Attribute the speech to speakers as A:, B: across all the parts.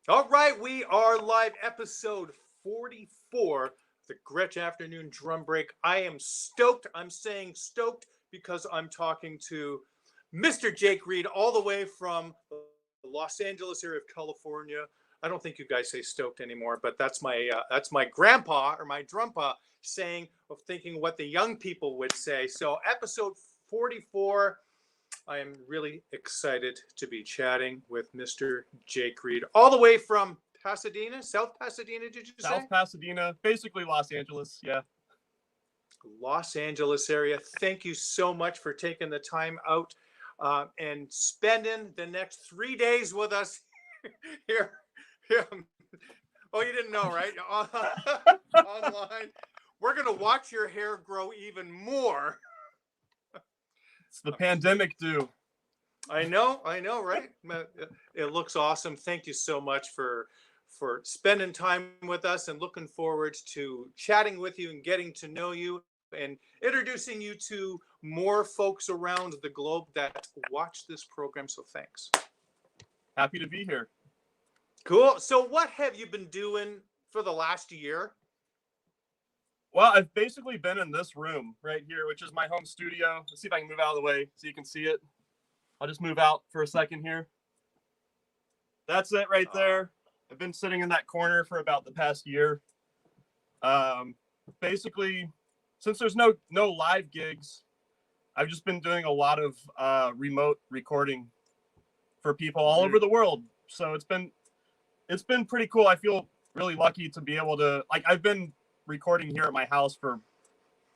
A: All right, we are live, episode 44, the Gretsch Afternoon Drum Break. I am stoked. I'm saying stoked because I'm talking to Mr. Jake Reid, all the way from the Los Angeles area of California. I don't think you guys say stoked anymore, but that's my grandpa or my drumpa saying of thinking what the young people would say. So episode 44. I am really excited to be chatting with Mr. Jake Reid, all the way from Pasadena, South Pasadena, did you say?
B: South Pasadena, basically Los Angeles. Yeah.
A: Los Angeles area. Thank you so much for taking the time out and spending the next 3 days with us here. here. Oh, you didn't know, right? Online. We're going to watch your hair grow even more.
B: It's the pandemic due.
A: I know, right? It looks awesome. Thank you so much for spending time with us and looking forward to chatting with you and getting to know you and introducing you to more folks around the globe that watch this program. So thanks.
B: Happy to be here.
A: Cool. So what have you been doing for the last year?
B: Well, I've basically been in this room right here, which is my home studio. Let's see if I can move out of the way so you can see it. I'll just move out for a second here. That's it right there. I've been sitting in that corner for about the past year. Basically, since there's no live gigs, I've just been doing a lot of remote recording for people all over the world. So it's been pretty cool. I feel really lucky to be able to, like, I've been recording here at my house for,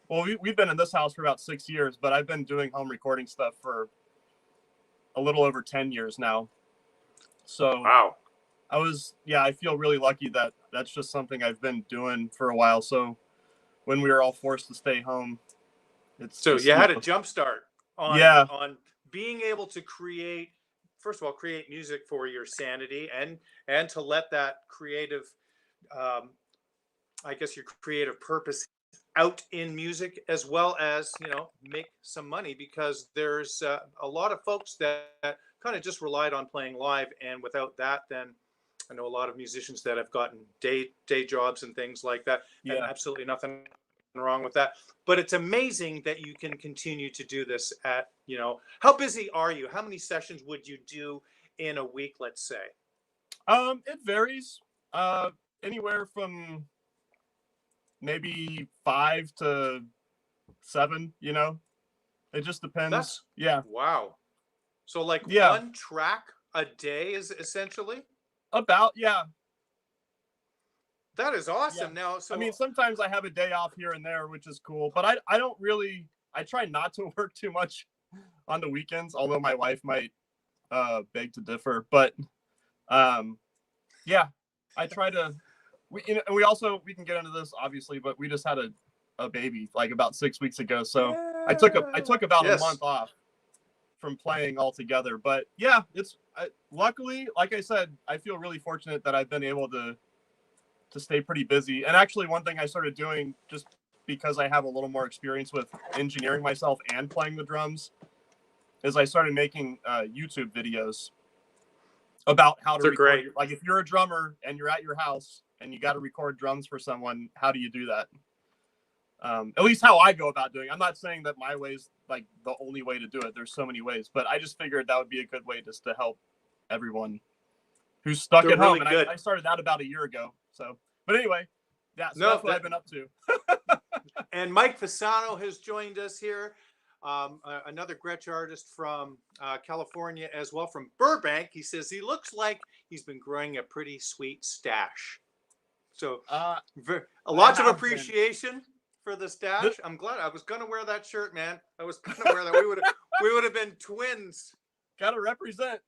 B: well, we've been in this house for about 6 years, but I've been doing home recording stuff for a little over 10 years now. So
A: wow.
B: I feel really lucky that that's just something I've been doing for a while. So when we were all forced to stay home,
A: so you had a jump start on being able to create, first of all, create music for your sanity and to let that creative, I guess your creative purpose out in music, as well as, make some money, because there's a lot of folks that kind of just relied on playing live, and without that, then I know a lot of musicians that have gotten day jobs and things like that, and absolutely nothing wrong with that. But it's amazing that you can continue to do this at, how busy are you? How many sessions would you do in a week, let's say?
B: It varies. Anywhere from maybe 5 to 7, it just depends.
A: Wow. So like one track a day is essentially
B: about,
A: that is awesome. Now, so
B: I mean, sometimes I have a day off here and there, which is cool, but I don't really, I try not to work too much on the weekends, although my wife might beg to differ. But I try to, we can get into this obviously, but we just had a baby like about 6 weeks ago. So I took about a month off from playing altogether. But luckily, like I said, I feel really fortunate that I've been able to stay pretty busy. And actually, one thing I started doing, just because I have a little more experience with engineering myself and playing the drums, is I started making YouTube videos about how to record. Like, if you're a drummer and you're at your house and you got to record drums for someone, how do you do that? At least how I go about doing it. I'm not saying that my way is like the only way to do it. There's so many ways, but I just figured that would be a good way just to help everyone who's stuck at home. And I started that about a year ago. So, but anyway, so that's what I've been up to.
A: And Mike Fasano has joined us here. Another Gretsch artist from California as well, from Burbank. He says he looks like he's been growing a pretty sweet stash. So lots of appreciation for the stash. I'm glad. I was gonna wear that shirt, man. I was gonna wear that. We would have been twins.
B: Gotta represent.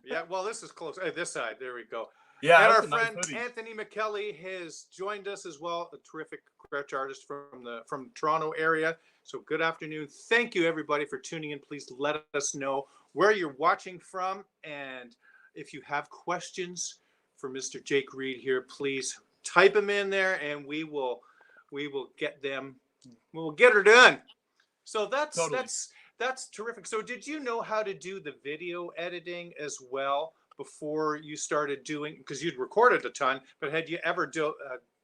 A: Yeah, well, this is close. Hey, this side. There we go.
B: Yeah,
A: and our friend Anthony McKelly has joined us as well, a terrific Gretsch artist from Toronto area. So good afternoon. Thank you, everybody, for tuning in. Please let us know where you're watching from, and if you have questions for Mr. Jake Reid here, please type them in there, and we will get them. We'll get her done. So that's terrific. So did you know how to do the video editing as well before you started doing, because you'd recorded a ton, but had you ever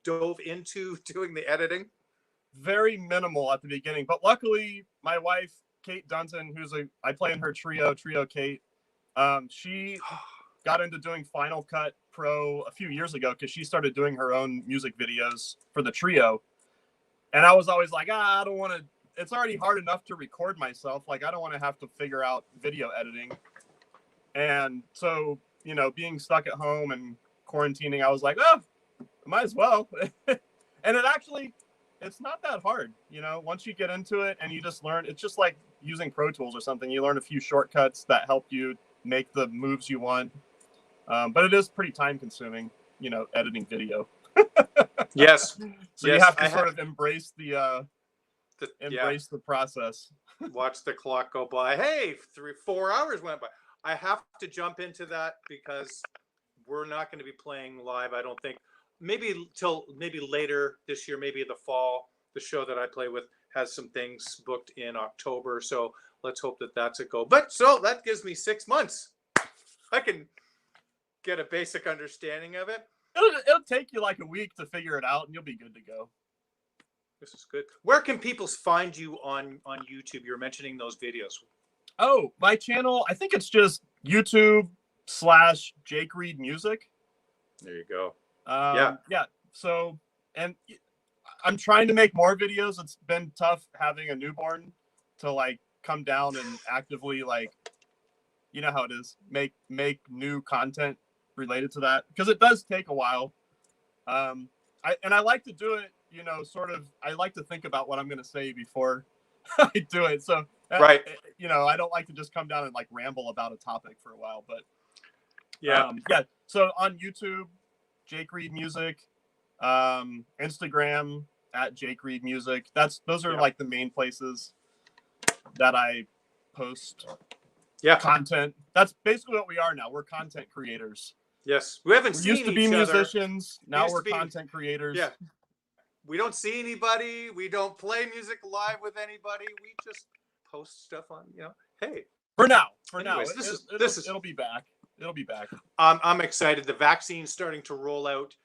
A: dove into doing the editing?
B: Very minimal at the beginning, but luckily my wife, Kate Dunton, I play in her trio Kate. She got into doing Final Cut Pro a few years ago because she started doing her own music videos for the trio. And I was always like, I don't want to, it's already hard enough to record myself. Like, I don't want to have to figure out video editing. And so, you know, being stuck at home and quarantining, I was like, oh, might as well. And it's not that hard. You know, once you get into it and you just learn, it's just like using Pro Tools or something. You learn a few shortcuts that help you make the moves you want. But it is pretty time consuming, you know, editing video.
A: Yes.
B: So you have to sort of embrace the process.
A: Watch the clock go by. Hey, 4 hours went by. I have to jump into that because we're not going to be playing live, I don't think. Maybe later this year, maybe the fall. The show that I play with has some things booked in October, so let's hope that that's a go. But so that gives me 6 months. I can get a basic understanding of it.
B: It'll take you like a week to figure it out, and you'll be good to go.
A: This is good. Where can people find you on YouTube? You're mentioning those videos.
B: Oh, my channel, I think it's just YouTube/Jake Reid Music.
A: There you go.
B: Yeah. So, and I'm trying to make more videos. It's been tough having a newborn to like come down and actively, like, you know how it is, make new content related to that, because it does take a while. I like to do it, you know, sort of, I like to think about what I'm going to say before I do it. So,
A: right.
B: You know, I don't like to just come down and like ramble about a topic for a while, but
A: yeah.
B: So on YouTube, Jake Reid Music, Instagram @Jake Reid Music. Those are like the main places that I post content. That's basically what we are now. We're content creators.
A: Yes, we haven't seen
B: used to be
A: each
B: musicians.
A: other.
B: Now we're content creators.
A: Yeah, we don't see anybody. We don't play music live with anybody. We just post stuff on. You know, hey.
B: For now, it'll be back. It'll be back.
A: I'm excited. The vaccine's starting to roll out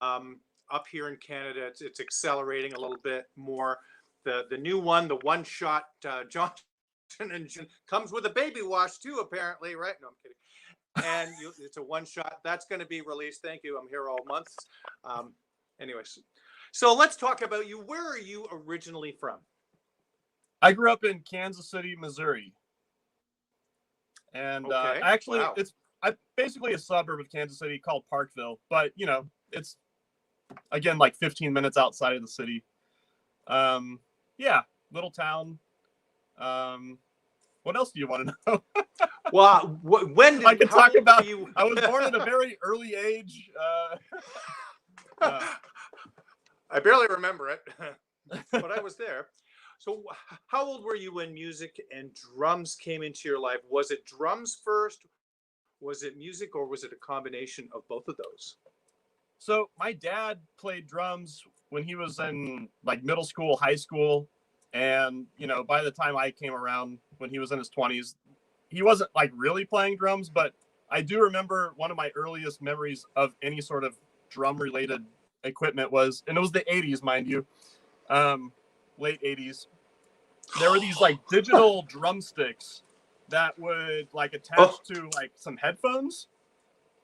A: up here in Canada. It's accelerating a little bit more. The new one, the one-shot Johnson & Johnson, comes with a baby wash too, apparently, right? No, I'm kidding. And it's a one-shot. That's going to be released. Thank you. I'm here all month. Anyways, so let's talk about you. Where are you originally from?
B: I grew up in Kansas City, Missouri. And actually, it's basically a suburb of Kansas City called Parkville. But, you know, it's, again, like 15 minutes outside of the city. Little town. What else do you want to know?
A: Well, when did
B: I can talk about
A: you?
B: I was born at a very early age.
A: I barely remember it, but I was there. So how old were you when music and drums came into your life? Was it drums first? Was it music, or was it a combination of both of those?
B: So my dad played drums when he was in like middle school, high school. And, you know, by the time I came around when he was in his 20s, he wasn't like really playing drums, but I do remember one of my earliest memories of any sort of drum related equipment was, and it was the 80s, mind you, late 80s. There were these like digital drumsticks that would like attach to like some headphones,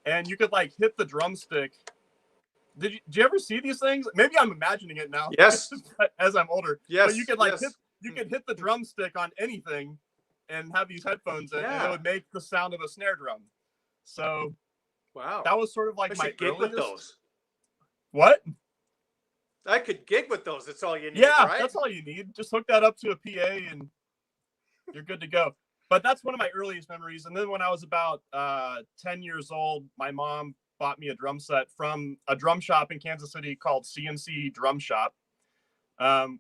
B: and you could like hit the drumstick. Did you ever see these things? Maybe I'm imagining it now.
A: Yes.
B: As I'm older.
A: Yes.
B: But you could like hit the drumstick on anything and have these headphones in, and it would make the sound of a snare drum. So
A: wow.
B: That was sort of like my
A: gig with those.
B: What?
A: I could gig with those. That's all you need.
B: Yeah,
A: right?
B: That's all you need. Just hook that up to a PA and you're good to go. But that's one of my earliest memories. And then when I was about 10 years old, my mom bought me a drum set from a drum shop in Kansas City called CNC Drum Shop,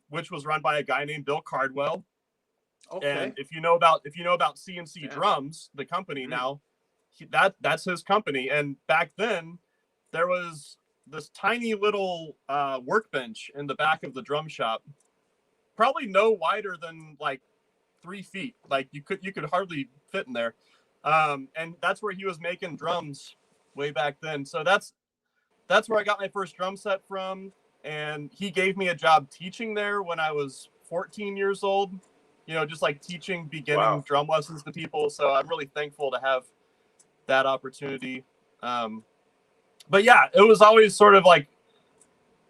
B: which was run by a guy named Bill Cardwell. Okay. And if you know about CNC Drums, the company now, that's his company. And back then, there was this tiny little workbench in the back of the drum shop, probably no wider than like 3 feet. Like you could hardly fit in there. And that's where he was making drums way back then. So that's where I got my first drum set from. And he gave me a job teaching there when I was 14 years old, you know, just like teaching beginning drum lessons to people. So I'm really thankful to have that opportunity. But yeah, it was always sort of like,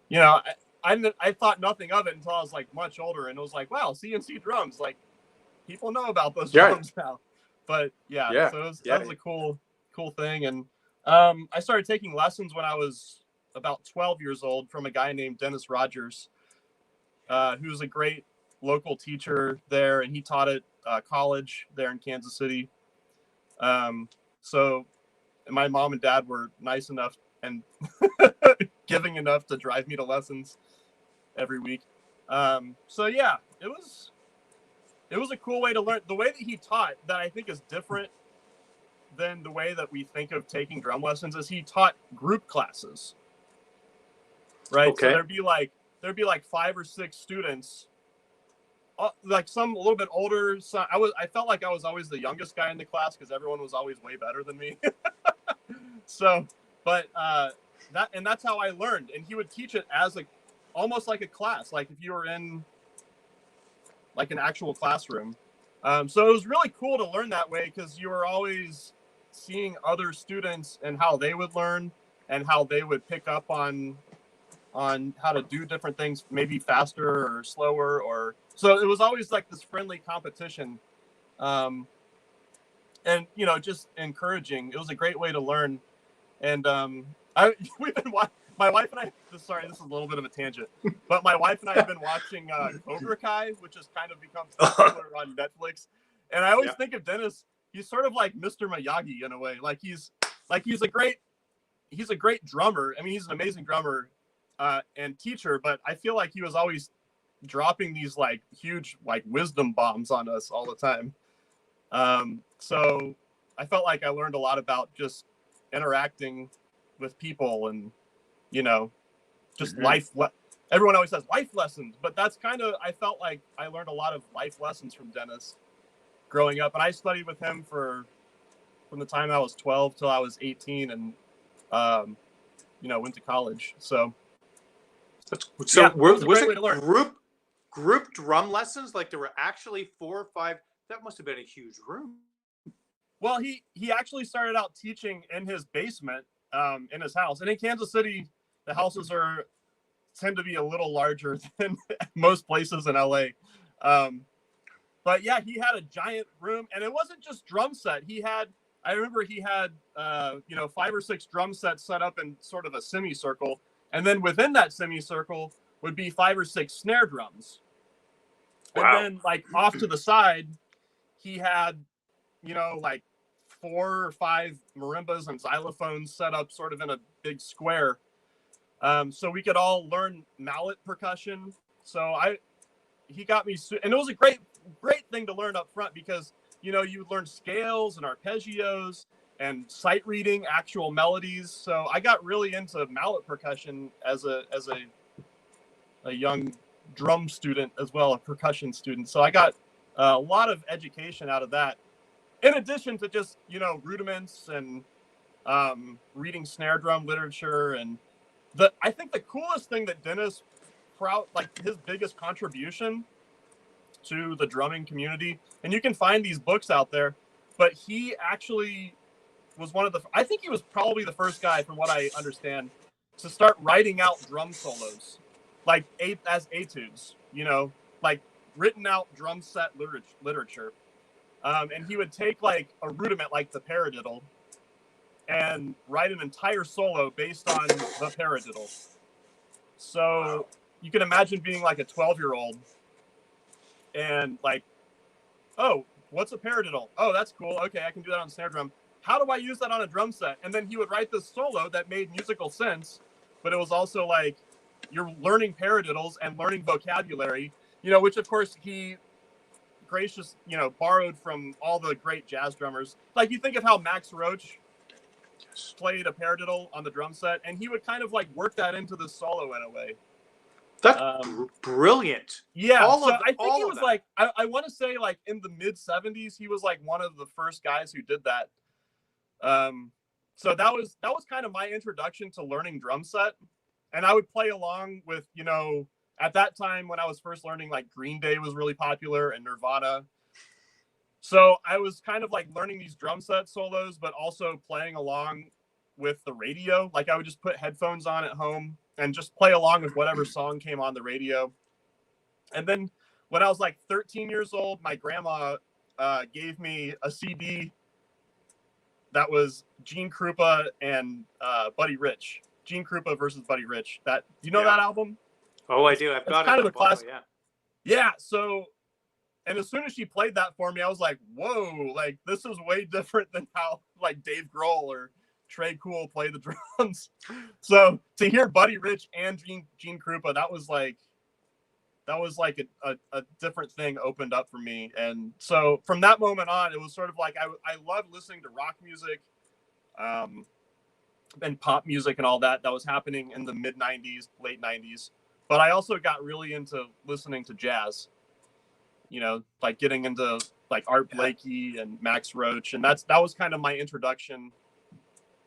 B: you know, I thought nothing of it until I was like much older, and it was like, wow, CNC drums, like people know about those drums now. But yeah, so that was a cool thing. And I started taking lessons when I was about 12 years old from a guy named Dennis Rogers, who's a great local teacher there, and he taught at college there in Kansas City. So my mom and dad were nice enough and giving enough to drive me to lessons every week. So yeah, it was a cool way to learn. The way that he taught that I think is different than the way that we think of taking drum lessons is he taught group classes, right? Okay. So there'd be like 5 or 6 students, like some a little bit older. So I felt like I was always the youngest guy in the class because everyone was always way better than me. So, but that's how I learned. And he would teach it as almost like a class, like if you were in like an actual classroom. So it was really cool to learn that way because you were always seeing other students and how they would learn and how they would pick up on how to do different things, maybe faster or slower, or so it was always like this friendly competition. And you know, just encouraging. It was a great way to learn. And my wife and I, sorry, this is a little bit of a tangent, but my wife and I have been watching Cobra Kai, which has kind of become popular on Netflix. And I always think of Dennis, he's sort of like Mr. Miyagi in a way. Like he's a great drummer. I mean, he's an amazing drummer and teacher, but I feel like he was always dropping these like huge like wisdom bombs on us all the time. So I felt like I learned a lot about just interacting with people and, you know, just life. Everyone always says life lessons, but that's kind of, I felt like I learned a lot of life lessons from Dennis growing up. And I studied with him from the time I was 12 till I was 18 and, you know, went to college. So
A: was it group drum lessons? Like there were actually 4 or 5, that must've been a huge room.
B: Well, he actually started out teaching in his basement, in his house. And in Kansas City, the houses tend to be a little larger than most places in LA. But yeah, he had a giant room, and it wasn't just drum set. I remember he had, you know, 5 or 6 drum sets set up in sort of a semicircle. And then within that semicircle would be 5 or 6 snare drums. Wow. And then like off to the side, he had, you know, like 4 or 5 marimbas and xylophones set up sort of in a big square. So we could all learn mallet percussion. So he got me, and it was a great thing to learn up front because, you know, you would learn scales and arpeggios and sight reading actual melodies. So I got really into mallet percussion as a young drum student as well, a percussion student. So I got a lot of education out of that. In addition to just, you know, rudiments and reading snare drum literature. And I think the coolest thing that Dennis, like his biggest contribution to the drumming community, and you can find these books out there, but he actually was I think he was probably the first guy, from what I understand, to start writing out drum solos, like as etudes, you know, like written out drum set literature. And he would take like a rudiment like the paradiddle and write an entire solo based on the paradiddle. So you can imagine being like a 12-year-old and like, oh, what's a paradiddle? Oh, that's cool. Okay, I can do that on snare drum. How do I use that on a drum set? And then he would write this solo that made musical sense, but it was also like you're learning paradiddles and learning vocabulary, you know, which of course he borrowed from all the great jazz drummers. Like you think of how Max Roach played a paradiddle on the drum set, and he would kind of like work that into the solo in a way.
A: That's brilliant.
B: Yeah, I think he was like, I want to say like in the mid 70s, he was like one of the first guys who did that. So that was kind of my introduction to learning drum set, and I would play along with, you know, at that time when I was first learning, like Green Day was really popular and Nirvana. So I was kind of like learning these drum set solos, but also playing along with the radio. Like I would just put headphones on at home and just play along with whatever song came on the radio. And then when I was like 13 years old, my grandma gave me a CD that was Gene Krupa and Buddy Rich. Gene Krupa versus Buddy Rich. That, you know that album?
A: Oh, I do. I've got it.
B: Kind of a classic. Yeah. So, and as soon as she played that for me, I was like, whoa, like this is way different than how like Dave Grohl or Trey Cool play the drums. So to hear Buddy Rich and Gene Krupa, that was like a different thing opened up for me. And so from that moment on, it was sort of like I loved listening to rock music and pop music and all that was happening in the mid 90s, late 90s. But I also got really into listening to jazz, you know, like getting into like Art Blakey and Max Roach. And that was kind of my introduction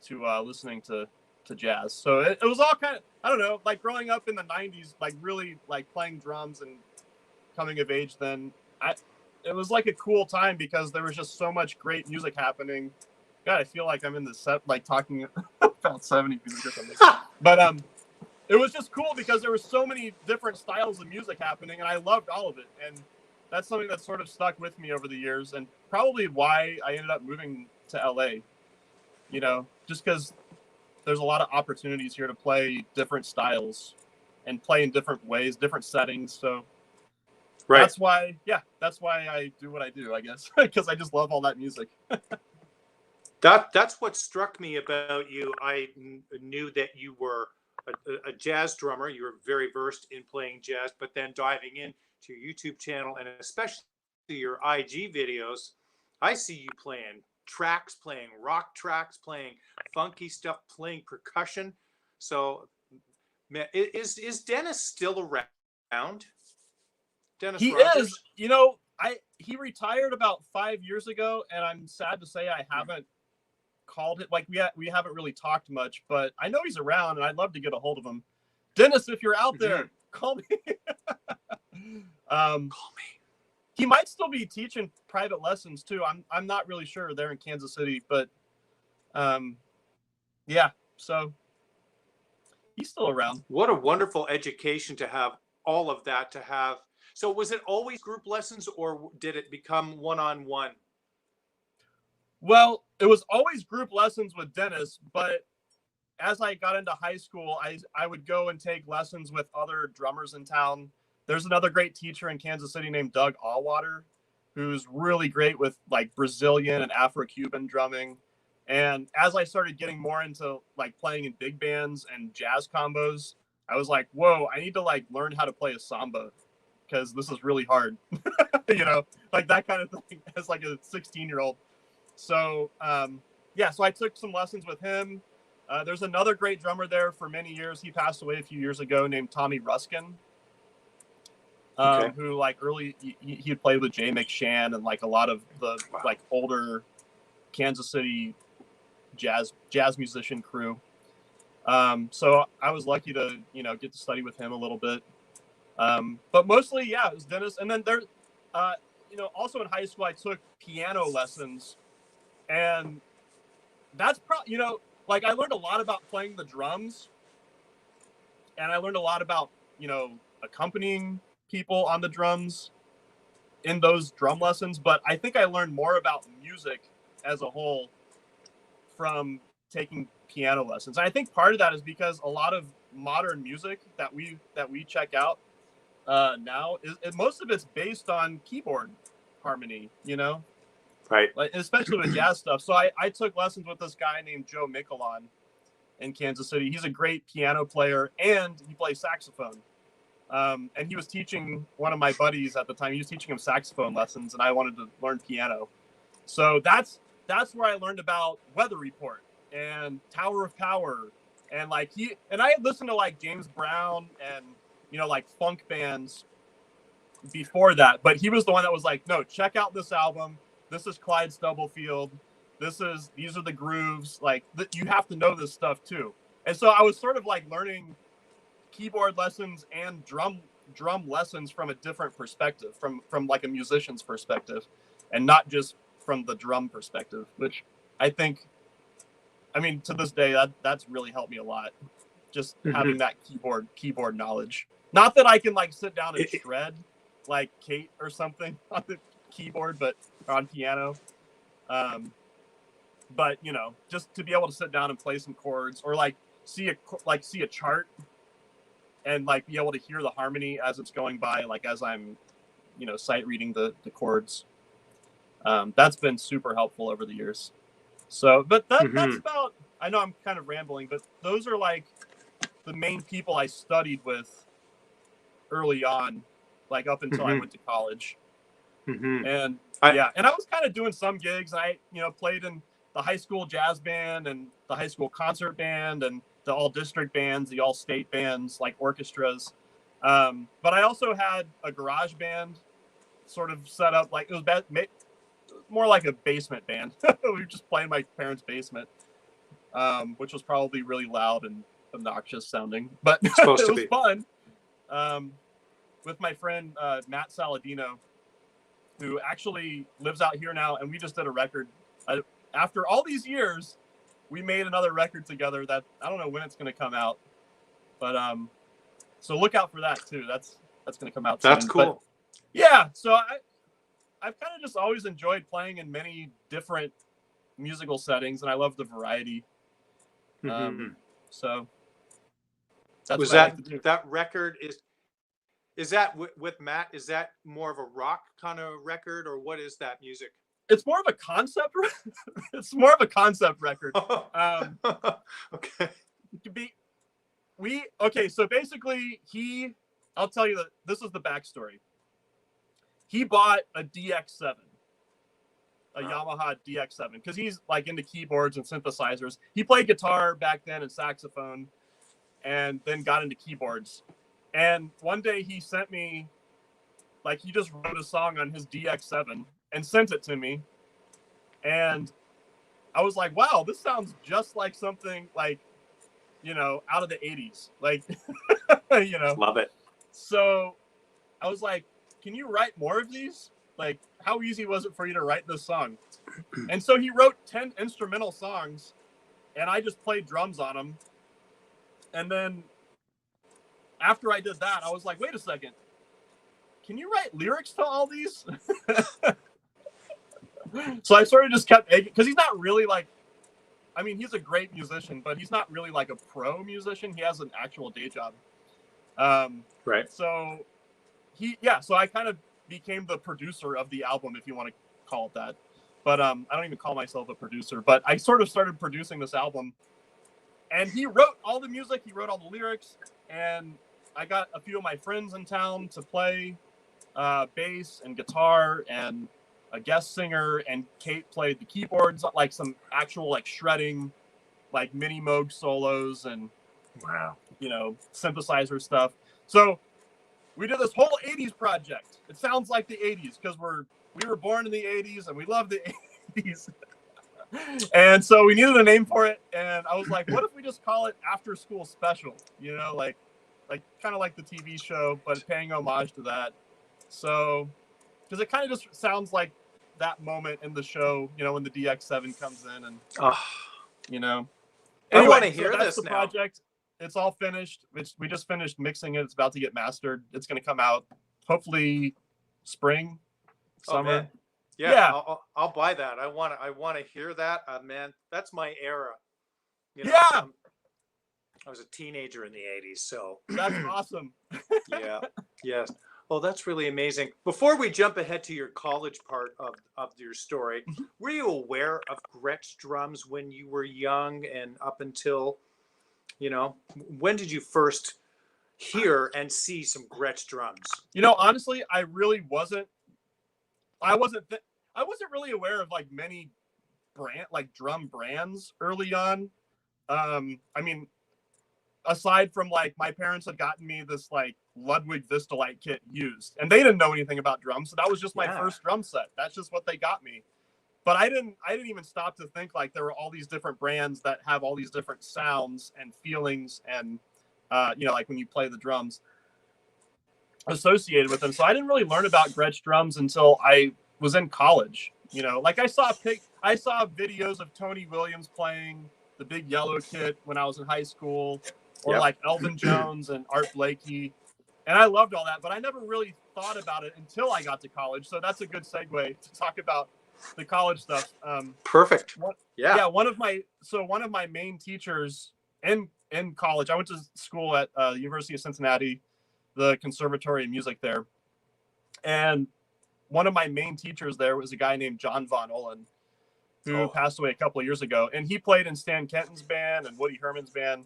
B: to listening to jazz. So it was all kind of, I don't know, like growing up in the 90s, like really like playing drums and coming of age then, it was like a cool time because there was just so much great music happening. God, I feel like I'm in the set, like talking about 70 music or something. But it was just cool because there were so many different styles of music happening and I loved all of it. And that's something that sort of stuck with me over the years and probably why I ended up moving to LA, you know, just because there's a lot of opportunities here to play different styles and play in different ways, different settings. So that's why I do what I do, I guess, because I just love all that music.
A: That's what struck me about you. I knew that you were a jazz drummer. You were very versed in playing jazz, but then diving into your YouTube channel and especially your IG videos, I see you playing tracks, playing rock tracks, playing funky stuff, playing percussion. So is Dennis still around? Dennis Rogers?
B: Is. You know, he retired about 5 years ago, and I'm sad to say I haven't called it. Like we haven't really talked much, but I know he's around, and I'd love to get a hold of him. Dennis, if you're out there, call me. Call me. He might still be teaching private lessons too. I'm not really sure. They're in Kansas City, but yeah. So he's still around.
A: What a wonderful education to have all of that to have. So was it always group lessons or did it become one-on-one?
B: Well, it was always group lessons with Dennis, but as I got into high school, I would go and take lessons with other drummers in town. There's another great teacher in Kansas City named Doug Allwater, who's really great with like Brazilian and Afro-Cuban drumming. And as I started getting more into like playing in big bands and jazz combos, I was like, whoa, I need to like learn how to play a samba because this is really hard, you know, like that kind of thing as like a 16-year-old. So, so I took some lessons with him. There's another great drummer there for many years. He passed away a few years ago named Tommy Ruskin. Who like early he had played with Jay McShann and like a lot of the like older Kansas City jazz musician crew. So I was lucky to, you know, get to study with him a little bit. But mostly, it was Dennis. And then there, you know, also in high school, I took piano lessons, and that's probably, you know, like I learned a lot about playing the drums, and I learned a lot about, you know, accompanying people on the drums in those drum lessons. But I think I learned more about music as a whole from taking piano lessons. And I think part of that is because a lot of modern music that we check out now is most of it's based on keyboard harmony, you know,
A: right?
B: Like, especially with jazz stuff. So I took lessons with this guy named Joe Michelon in Kansas City. He's a great piano player and he plays saxophone. And he was teaching one of my buddies at the time. He was teaching him saxophone lessons, and I wanted to learn piano. So that's where I learned about Weather Report and Tower of Power, and like I had listened to like James Brown and, like funk bands before that, but he was the one that was like, no, check out this album. This is Clyde Stubblefield. These are the grooves. Like you have to know this stuff too. And so I was sort of like learning keyboard lessons and drum lessons from a different perspective, from like a musician's perspective, and not just from the drum perspective, which I think, I mean, to this day, that's really helped me a lot. Just having that keyboard knowledge. Not that I can like sit down and shred like Kate or something on the keyboard, or on piano. But just to be able to sit down and play some chords, or like see a chart and like be able to hear the harmony as it's going by, like as I'm, sight reading the chords. That's been super helpful over the years. So, but that's about, I know I'm kind of rambling, but those are like the main people I studied with early on, like up until I went to college. And and I was kind of doing some gigs. I, played in the high school jazz band and the high school concert band and the all district bands, the all state bands, like orchestras. But I also had a garage band sort of set up, like it was more like a basement band. We were just playing my parents' basement, which was probably really loud and obnoxious sounding, but it was fun. With my friend Matt Saladino, who actually lives out here now, and we just did a record. After all these years, we made another record together that I don't know when it's going to come out, but so look out for that too. That's going to come out soon.
A: That's cool.
B: But, yeah, so I've kind of just always enjoyed playing in many different musical settings, and I love the variety. So that's
A: was that record is that with Matt? Is that more of a rock kind of record, or what is that music?
B: It's more of a concept. It's more of a concept record.
A: Okay.
B: So basically, I'll tell you that this is the backstory. He bought a DX7, Yamaha DX7, because he's like into keyboards and synthesizers. He played guitar back then and saxophone, and then got into keyboards. And one day he sent me, like, he just wrote a song on his DX7 and sent it to me. And I was like, wow, this sounds just like something like, out of the 80s. Like,
A: Love it.
B: So I was like, can you write more of these? Like, how easy was it for you to write this song? And so he wrote 10 instrumental songs, and I just played drums on them. And then after I did that, I was like, wait a second. Can you write lyrics to all these? So I sort of just kept, because he's not really like, I mean, he's a great musician, but he's not really like a pro musician. He has an actual day job.
A: Right.
B: So so I kind of became the producer of the album, if you want to call it that. But I don't even call myself a producer, but I sort of started producing this album. And he wrote all the music, he wrote all the lyrics, and I got a few of my friends in town to play bass and guitar and a guest singer, and Kate played the keyboards, like some actual like shredding, like mini Moog solos and
A: wow,
B: synthesizer stuff. So we did this whole 80s project. It sounds like the 80s because we were born in the 80s and we love the 80s. And so we needed a name for it, and I was like, what if we just call it After School Special? Like kind of like the TV show, but paying homage to that. So, because it kind of just sounds like that moment in the show, when the DX7 comes in, and
A: Anyway,
B: I
A: want to hear
B: that's
A: this
B: the
A: now.
B: Project. It's all finished. We just finished mixing it. It's about to get mastered. It's going to come out hopefully spring, summer.
A: Yeah. I'll buy that. I want to hear that. Man, that's my era. I was a teenager in the 80s, so
B: that's awesome.
A: Yeah. Yes. Oh, that's really amazing. Before we jump ahead to your college part of your story, were you aware of Gretsch Drums when you were young and up until, when did you first hear and see some Gretsch Drums?
B: Honestly, I really wasn't. I wasn't really aware of like many drum brands early on. I mean, aside from like my parents had gotten me this like Ludwig Vistalite kit used, and they didn't know anything about drums, so that was just my
A: Yeah.
B: first drum set. That's just what they got me. But I didn't even stop to think like there were all these different brands that have all these different sounds and feelings, and you know, like when you play the drums associated with them. So I didn't really learn about Gretsch drums until I was in college. You know, like I saw videos of Tony Williams playing the big yellow kit when I was in high school, or like Elvin Jones and Art Blakey. And I loved all that, but I never really thought about it until I got to college. So that's a good segue to talk about the college stuff.
A: Perfect.
B: One of my main teachers in college, I went to school at the University of Cincinnati, the Conservatory of Music there. And one of my main teachers there was a guy named John Vonolin, who passed away a couple of years ago. And he played in Stan Kenton's band and Woody Herman's band.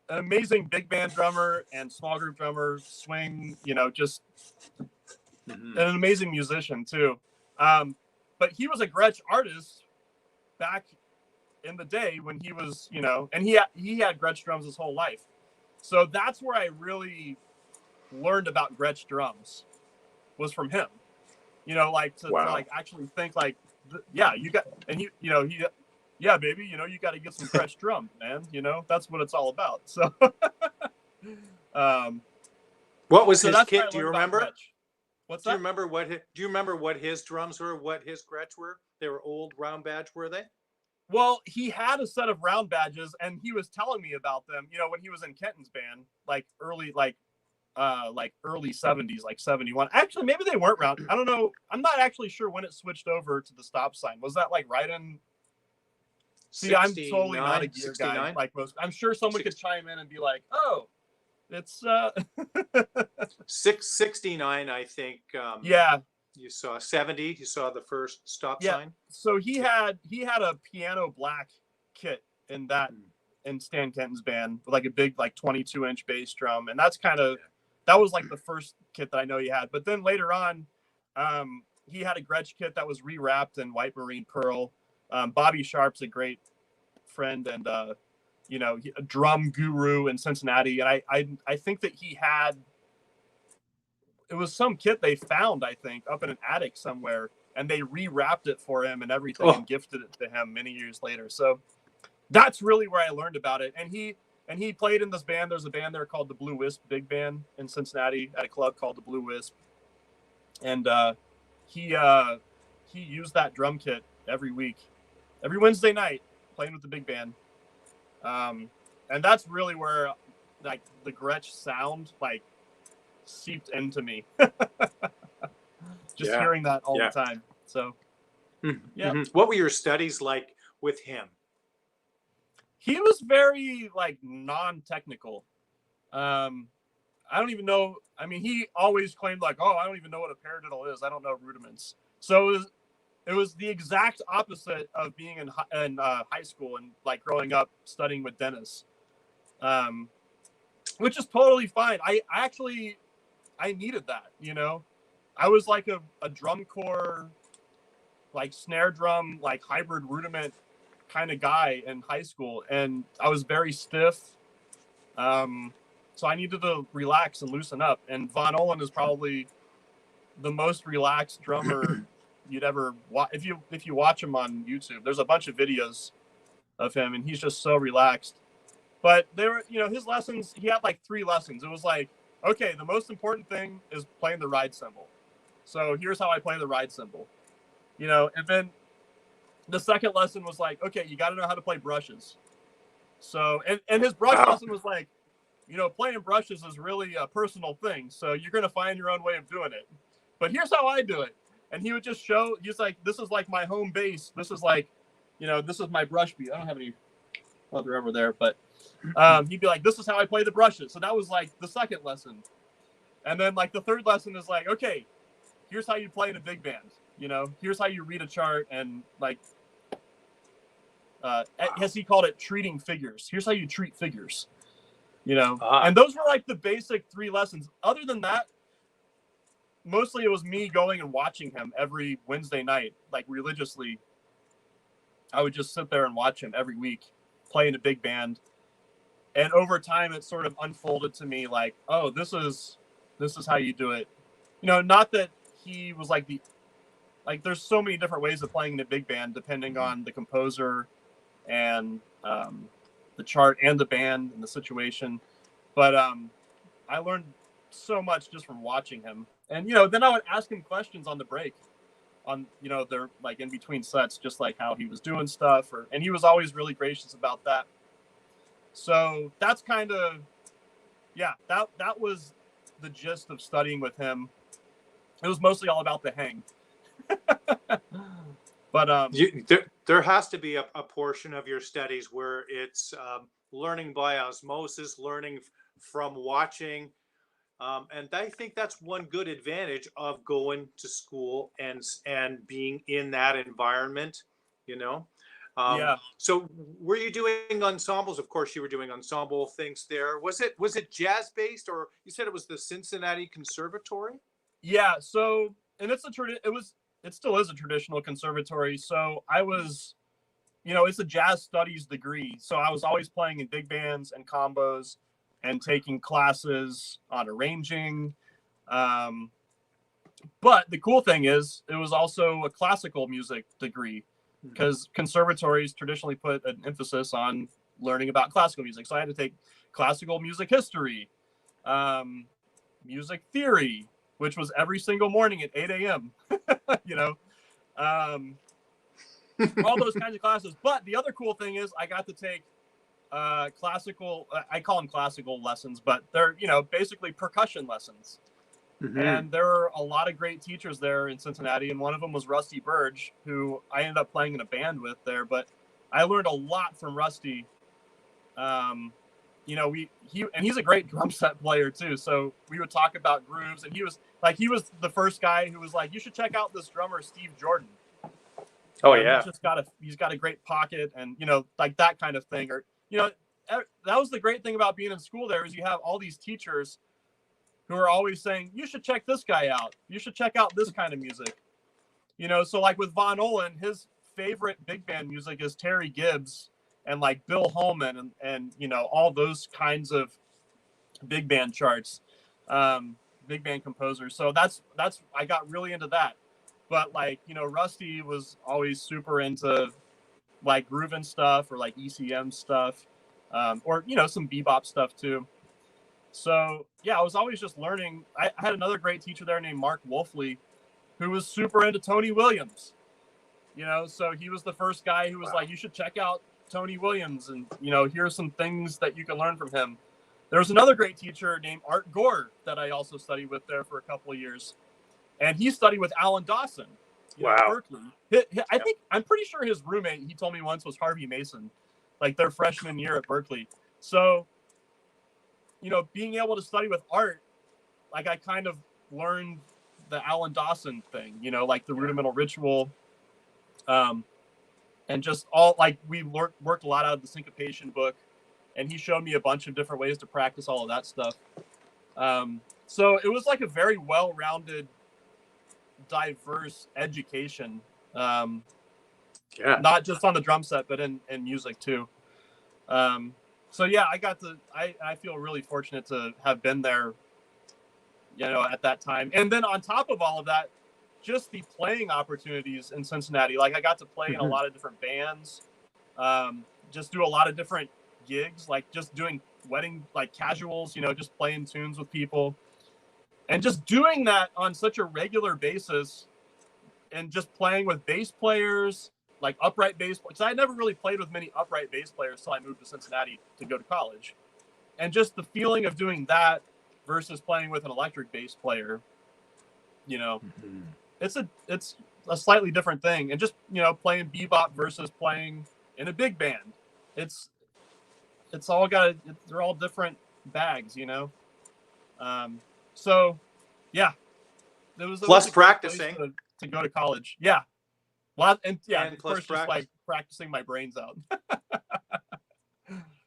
B: An amazing big band drummer and small group drummer, swing, you know, just an amazing musician too. But he was a Gretsch artist back in the day when he was, you know, and he had Gretsch drums his whole life. So that's where I really learned about Gretsch drums, was from him. You know, like to like actually think like, yeah, you got, and yeah, baby, you know, you got to get some Gretsch drums, man. You know, that's what it's all about. So,
A: what was his kit? Do you remember?
B: What's that?
A: Do you remember what his drums were? What his Gretsch were? They were old round badge, were they?
B: Well, he had a set of round badges, and he was telling me about them. You know, when he was in Kenton's band, like early 70s, like 71. Actually, maybe they weren't round. I don't know. I'm not actually sure when it switched over to the stop sign. Was that like right in? See, I'm totally not a gear guy like most. I'm sure someone could chime in and be like, "Oh, it's
A: 669, I think.
B: Yeah.
A: You saw 70. You saw the first stop sign.
B: So he had a piano black kit in Stan Kenton's band with like a big like 22-inch bass drum, and that was like the first kit that I know he had. But then later on, he had a Gretsch kit that was rewrapped in white marine pearl. Bobby Sharp's a great friend and you know, a drum guru in Cincinnati, and I think that he had, it was some kit they found, I think, up in an attic somewhere, and they rewrapped it for him and everything and gifted it to him many years later. So that's really where I learned about it. And he played in this band. There's a band there called the Blue Wisp Big Band in Cincinnati at a club called the Blue Wisp. And he used that drum kit every week, every Wednesday night, playing with the big band. And that's really where like the Gretsch sound like seeped into me. Just hearing that all the time. So
A: What were your studies like with him?
B: He was very like non-technical. I don't even know. I mean, he always claimed like, "Oh, I don't even know what a paradiddle is. I don't know rudiments." So it was the exact opposite of being in high school and like growing up studying with Dennis, which is totally fine. I needed that, you know. I was like a drum corps, like snare drum, like hybrid rudiment kind of guy in high school, and I was very stiff. So I needed to relax and loosen up. And Vonolin is probably the most relaxed drummer you'd ever watch. If you watch him on YouTube, there's a bunch of videos of him, and he's just so relaxed. But they were, you know, his lessons, he had like 3 lessons. It was like, okay, the most important thing is playing the ride cymbal. So here's how I play the ride cymbal, you know. And then the second lesson was like, okay, you got to know how to play brushes. So, and his brush lesson was like, you know, playing brushes is really a personal thing. So you're going to find your own way of doing it. But here's how I do it. And he would just show, he's like, this is like my home base. This is like, you know, this is my brush beat. I don't have any other over there, but he'd be like, this is how I play the brushes. So that was like the second lesson. And then like the third lesson is like, okay, here's how you play in a big band. You know, here's how you read a chart and like, as he called it, treating figures. Here's how you treat figures, you know. And those were like the basic 3 lessons. Other than that, mostly it was me going and watching him every Wednesday night, like religiously. I would just sit there and watch him every week play in a big band. And over time, it sort of unfolded to me like, oh, this is how you do it. You know, not that he was like there's so many different ways of playing in a big band depending on the composer and the chart and the band and the situation. But I learned so much just from watching him. And, you know, then I would ask him questions on the break on, you know, they're like in between sets, just like how he was doing stuff. And he was always really gracious about that. So that's kind of, yeah, that was the gist of studying with him. It was mostly all about the hang. But
A: there has to be a portion of your studies where it's learning by osmosis, learning from watching. And I think that's one good advantage of going to school and being in that environment, you know.
B: yeah.
A: So were you doing ensembles? Of course you were doing ensemble things there. Was it jazz based, or you said it was the Cincinnati Conservatory?
B: Yeah. So, and it still is a traditional conservatory. So I was, you know, it's a jazz studies degree. So I was always playing in big bands and combos and taking classes on arranging. But the cool thing is it was also a classical music degree, because conservatories traditionally put an emphasis on learning about classical music. So I had to take classical music history, music theory, which was every single morning at 8 a.m., you know, all those kinds of classes. But the other cool thing is I got to take classical, I call them classical lessons, but they're, you know, basically percussion lessons. Mm-hmm. And there were a lot of great teachers there in Cincinnati, and one of them was Rusty Burge, who I ended up playing in a band with there. But I learned a lot from Rusty. You know, he's a great drum set player too. So we would talk about grooves, and he was the first guy who was like, you should check out this drummer Steve Jordan.
A: Oh yeah,
B: he's got a great pocket, and you know, like that kind of thing. Or, you know, that was the great thing about being in school there, is you have all these teachers who are always saying, you should check this guy out. You should check out this kind of music. You know, so like with Vonolin, his favorite big band music is Terry Gibbs and like Bill Holman and you know, all those kinds of big band charts, big band composers. So that's I got really into that. But like, you know, Rusty was always super into like grooving stuff or like ECM stuff, or, you know, some bebop stuff too. So yeah, I was always just learning. I had another great teacher there named Mark Wolfley, who was super into Tony Williams. You know, so he was the first guy who was like, you should check out Tony Williams, and, you know, here's some things that you can learn from him. There was another great teacher named Art Gore that I also studied with there for a couple of years. And he studied with Alan Dawson, at Berkeley. I'm pretty sure his roommate, he told me once, was Harvey Mason, like their freshman year at Berkeley. So, you know, being able to study with Art, like I kind of learned the Alan Dawson thing, you know, like the rudimental ritual, and just all, like, we worked a lot out of the syncopation book, and he showed me a bunch of different ways to practice all of that stuff. So it was like a very well-rounded, diverse education, not just on the drum set, but in music too. So yeah, I feel really fortunate to have been there, you know, at that time. And then on top of all of that, just the playing opportunities in Cincinnati. Like I got to play in a lot of different bands, just do a lot of different gigs, like just doing wedding, like casuals, you know, just playing tunes with people. And just doing that on such a regular basis, and just playing with bass players, like upright bass players. I never really played with many upright bass players till I moved to Cincinnati to go to college. And just the feeling of doing that versus playing with an electric bass player, you know, it's a slightly different thing. And just, you know, playing bebop versus playing in a big band, it's all they're all different bags, you know? So yeah, it was
A: plus practicing
B: to go to college. Yeah. And of course, just like practicing my brains out.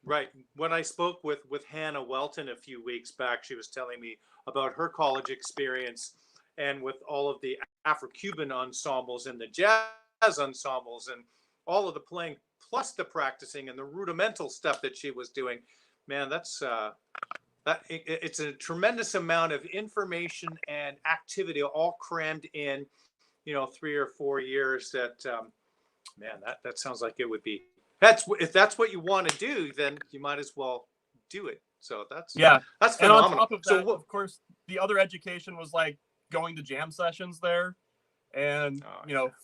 A: Right. When I spoke with Hannah Welton a few weeks back, she was telling me about her college experience, and with all of the Afro-Cuban ensembles and the jazz ensembles and all of the playing, plus the practicing and the rudimental stuff that she was doing. man, that's it's a tremendous amount of information and activity all crammed in, 3 or 4 years. That man, that sounds like it would be. If that's what you want to do, then you might as well do it. So that's
B: And on
A: phenomenal.
B: top of that, of course, the other education was like going to jam sessions there, and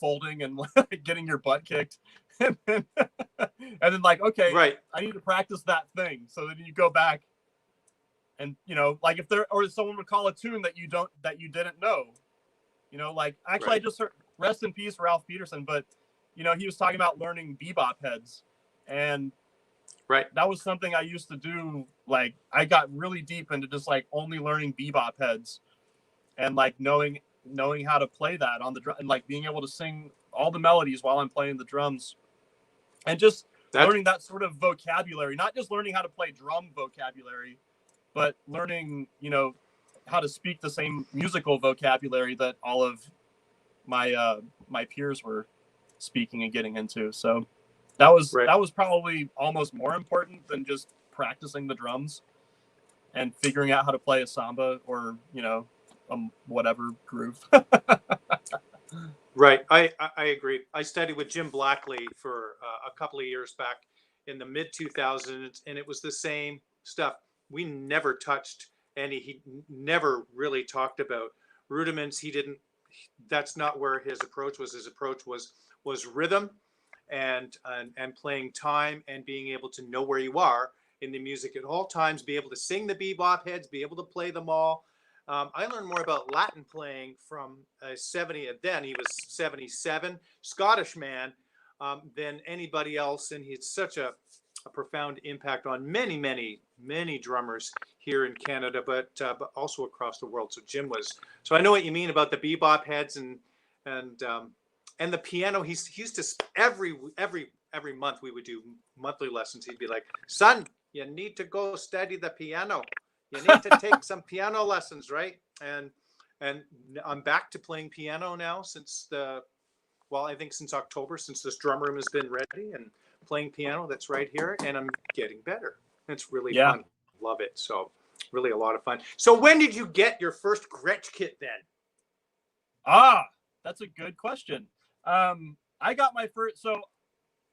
B: folding and getting your butt kicked, and then like, okay,
A: right,
B: I need to practice that thing. So then you go back, and like if someone would call a tune that you didn't know, like actually
A: right.
B: I just heard, rest in peace Ralph Peterson, but he was talking about learning bebop heads, and
A: right,
B: that was something I used to do. Like I got really deep into just like only learning bebop heads, and like knowing how to play that on the drum, and like being able to sing all the melodies while I'm playing the drums, and just learning that sort of vocabulary, not just learning how to play drum vocabulary, but learning, how to speak the same musical vocabulary that all of my my peers were speaking and getting into. So that was probably almost more important than just practicing the drums and figuring out how to play a samba or whatever groove.
A: Right. I agree. I studied with Jim Blackley for a couple of years back in the mid 2000s, and it was the same stuff. We never touched any. He never really talked about rudiments. He didn't. That's not where his approach was. His approach was rhythm and playing time and being able to know where you are in the music at all times, be able to sing the bebop heads, be able to play them all. I learned more about Latin playing from then he was 77, Scottish man, than anybody else. And he had such a profound impact on many, many, many drummers here in Canada, but also across the world. So I know what you mean about the bebop heads and the piano. He used to, every month we would do monthly lessons. He'd be like, son, you need to go study the piano. You need to take some piano lessons, right? And I'm back to playing piano now since I think since October, since this drum room has been ready, and playing piano. That's right here, and I'm getting better. It's really fun. Love it. So really a lot of fun. So when did you get your first Gretsch kit then?
B: That's a good question. I got my first, so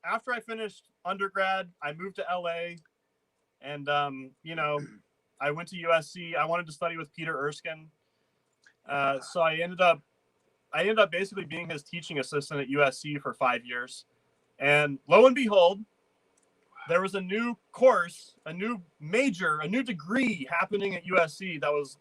B: after I finished undergrad, I moved to LA, and I went to USC. I wanted to study with Peter Erskine. So I ended up basically being his teaching assistant at USC for 5 years. And lo and behold, there was a new course, a new major, a new degree happening at USC that was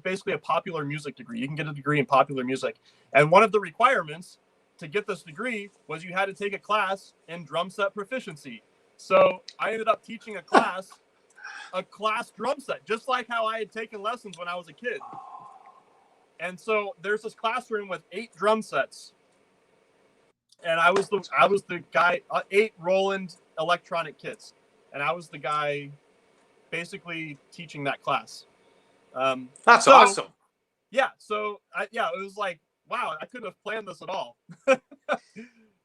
B: basically a popular music degree. You can get a degree in popular music. And one of the requirements to get this degree was you had to take a class in drum set proficiency. So I ended up teaching a class drum set, just like how I had taken lessons when I was a kid. And so there's this classroom with 8 drum sets, and I was the guy, 8 Roland electronic kits, and I was the guy basically teaching that class.
A: That's awesome.
B: Yeah. So it was like, wow, I couldn't have planned this at all.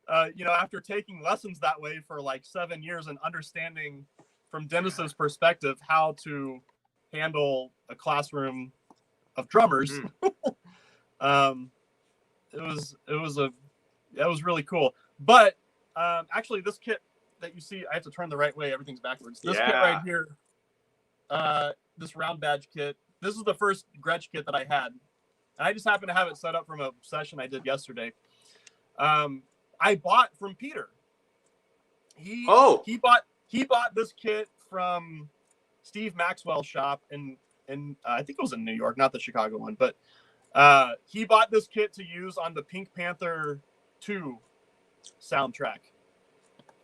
B: After taking lessons that way for like 7 years and understanding from Dennis's perspective how to handle a classroom of drummers, it was really cool. But actually, this kit that you see, I have to turn the right way. Everything's backwards. This kit right here, this round badge kit. This is the first Gretsch kit that I had, and I just happened to have it set up from a session I did yesterday. I bought from Peter. He bought this kit from Steve Maxwell's shop in I think it was in New York, not the Chicago one, but he bought this kit to use on the Pink Panther 2 soundtrack.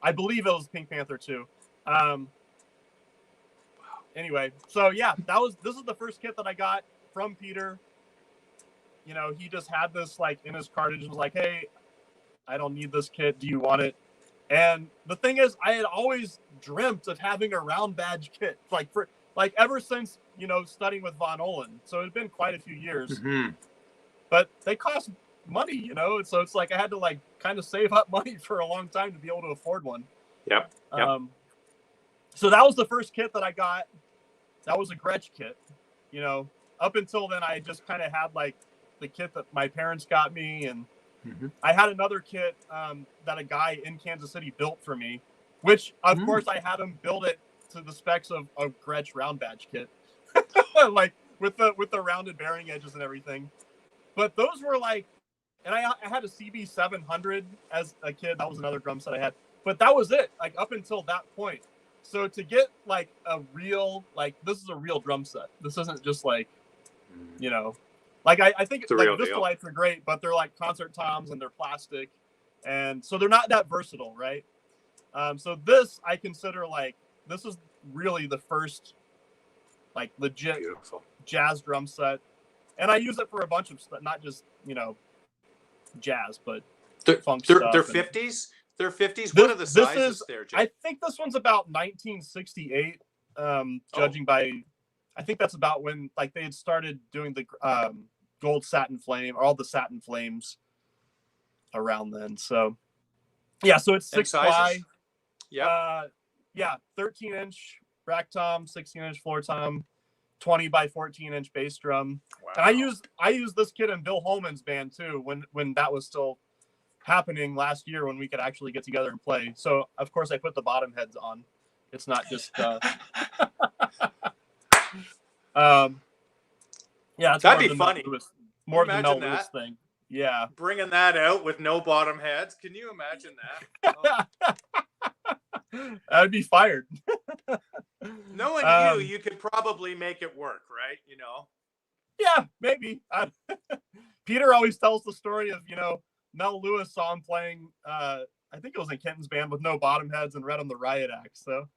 B: I believe it was Pink Panther 2. Anyway, so yeah, this is the first kit that I got from Peter. He just had this like in his cartridge and was like, hey, I don't need this kit. Do you want it? And the thing is, I had always dreamt of having a round badge kit, ever since, studying with Vonolin. So it had been quite a few years, but they cost money, so it's like I had to like kind of save up money for a long time to be able to afford one.
A: Yep.
B: So that was the first kit that I got. That was a Gretsch kit. You know, up until then, I just kind of had like the kit that my parents got me, and I had another kit that a guy in Kansas City built for me, which of course I had him build it to the specs of a Gretsch round badge kit, like with the rounded bearing edges and everything. But those were like, and I had a CB 700 as a kid. That was another drum set I had, but that was it. Like up until that point. So to get like a real, like this is a real drum set. This isn't just like, you know, like I think like Vista lights are great, but they're like concert toms and they're plastic, and so they're not that versatile, right? So this I consider like this is really the first like legit jazz drum set, and I use it for a bunch of stuff, not just jazz, but funk stuff.
A: They're 50s. They're 50s. What are the sizes there, Jake?
B: I think this one's about 1968. Judging by, I think that's about when like they had started doing the gold satin flame, or all the satin flames around then. So yeah, so it's 6 ply.
A: Yeah.
B: 13-inch rack tom, 16-inch floor tom, 20 by 14-inch bass drum.
A: Wow.
B: And I used this kit in Bill Holman's band too when that was still happening last year, when we could actually get together and play. So of course I put the bottom heads on. It's not just it's
A: that'd be funny.
B: More than Mel Lewis thing. Yeah.
A: Bringing that out with no bottom heads. Can you imagine that? Oh.
B: I'd be fired.
A: Knowing you could probably make it work, right? You know?
B: Yeah, maybe. Peter always tells the story of, Mel Lewis saw him playing, I think it was in Kenton's band with no bottom heads and read him the riot act. So.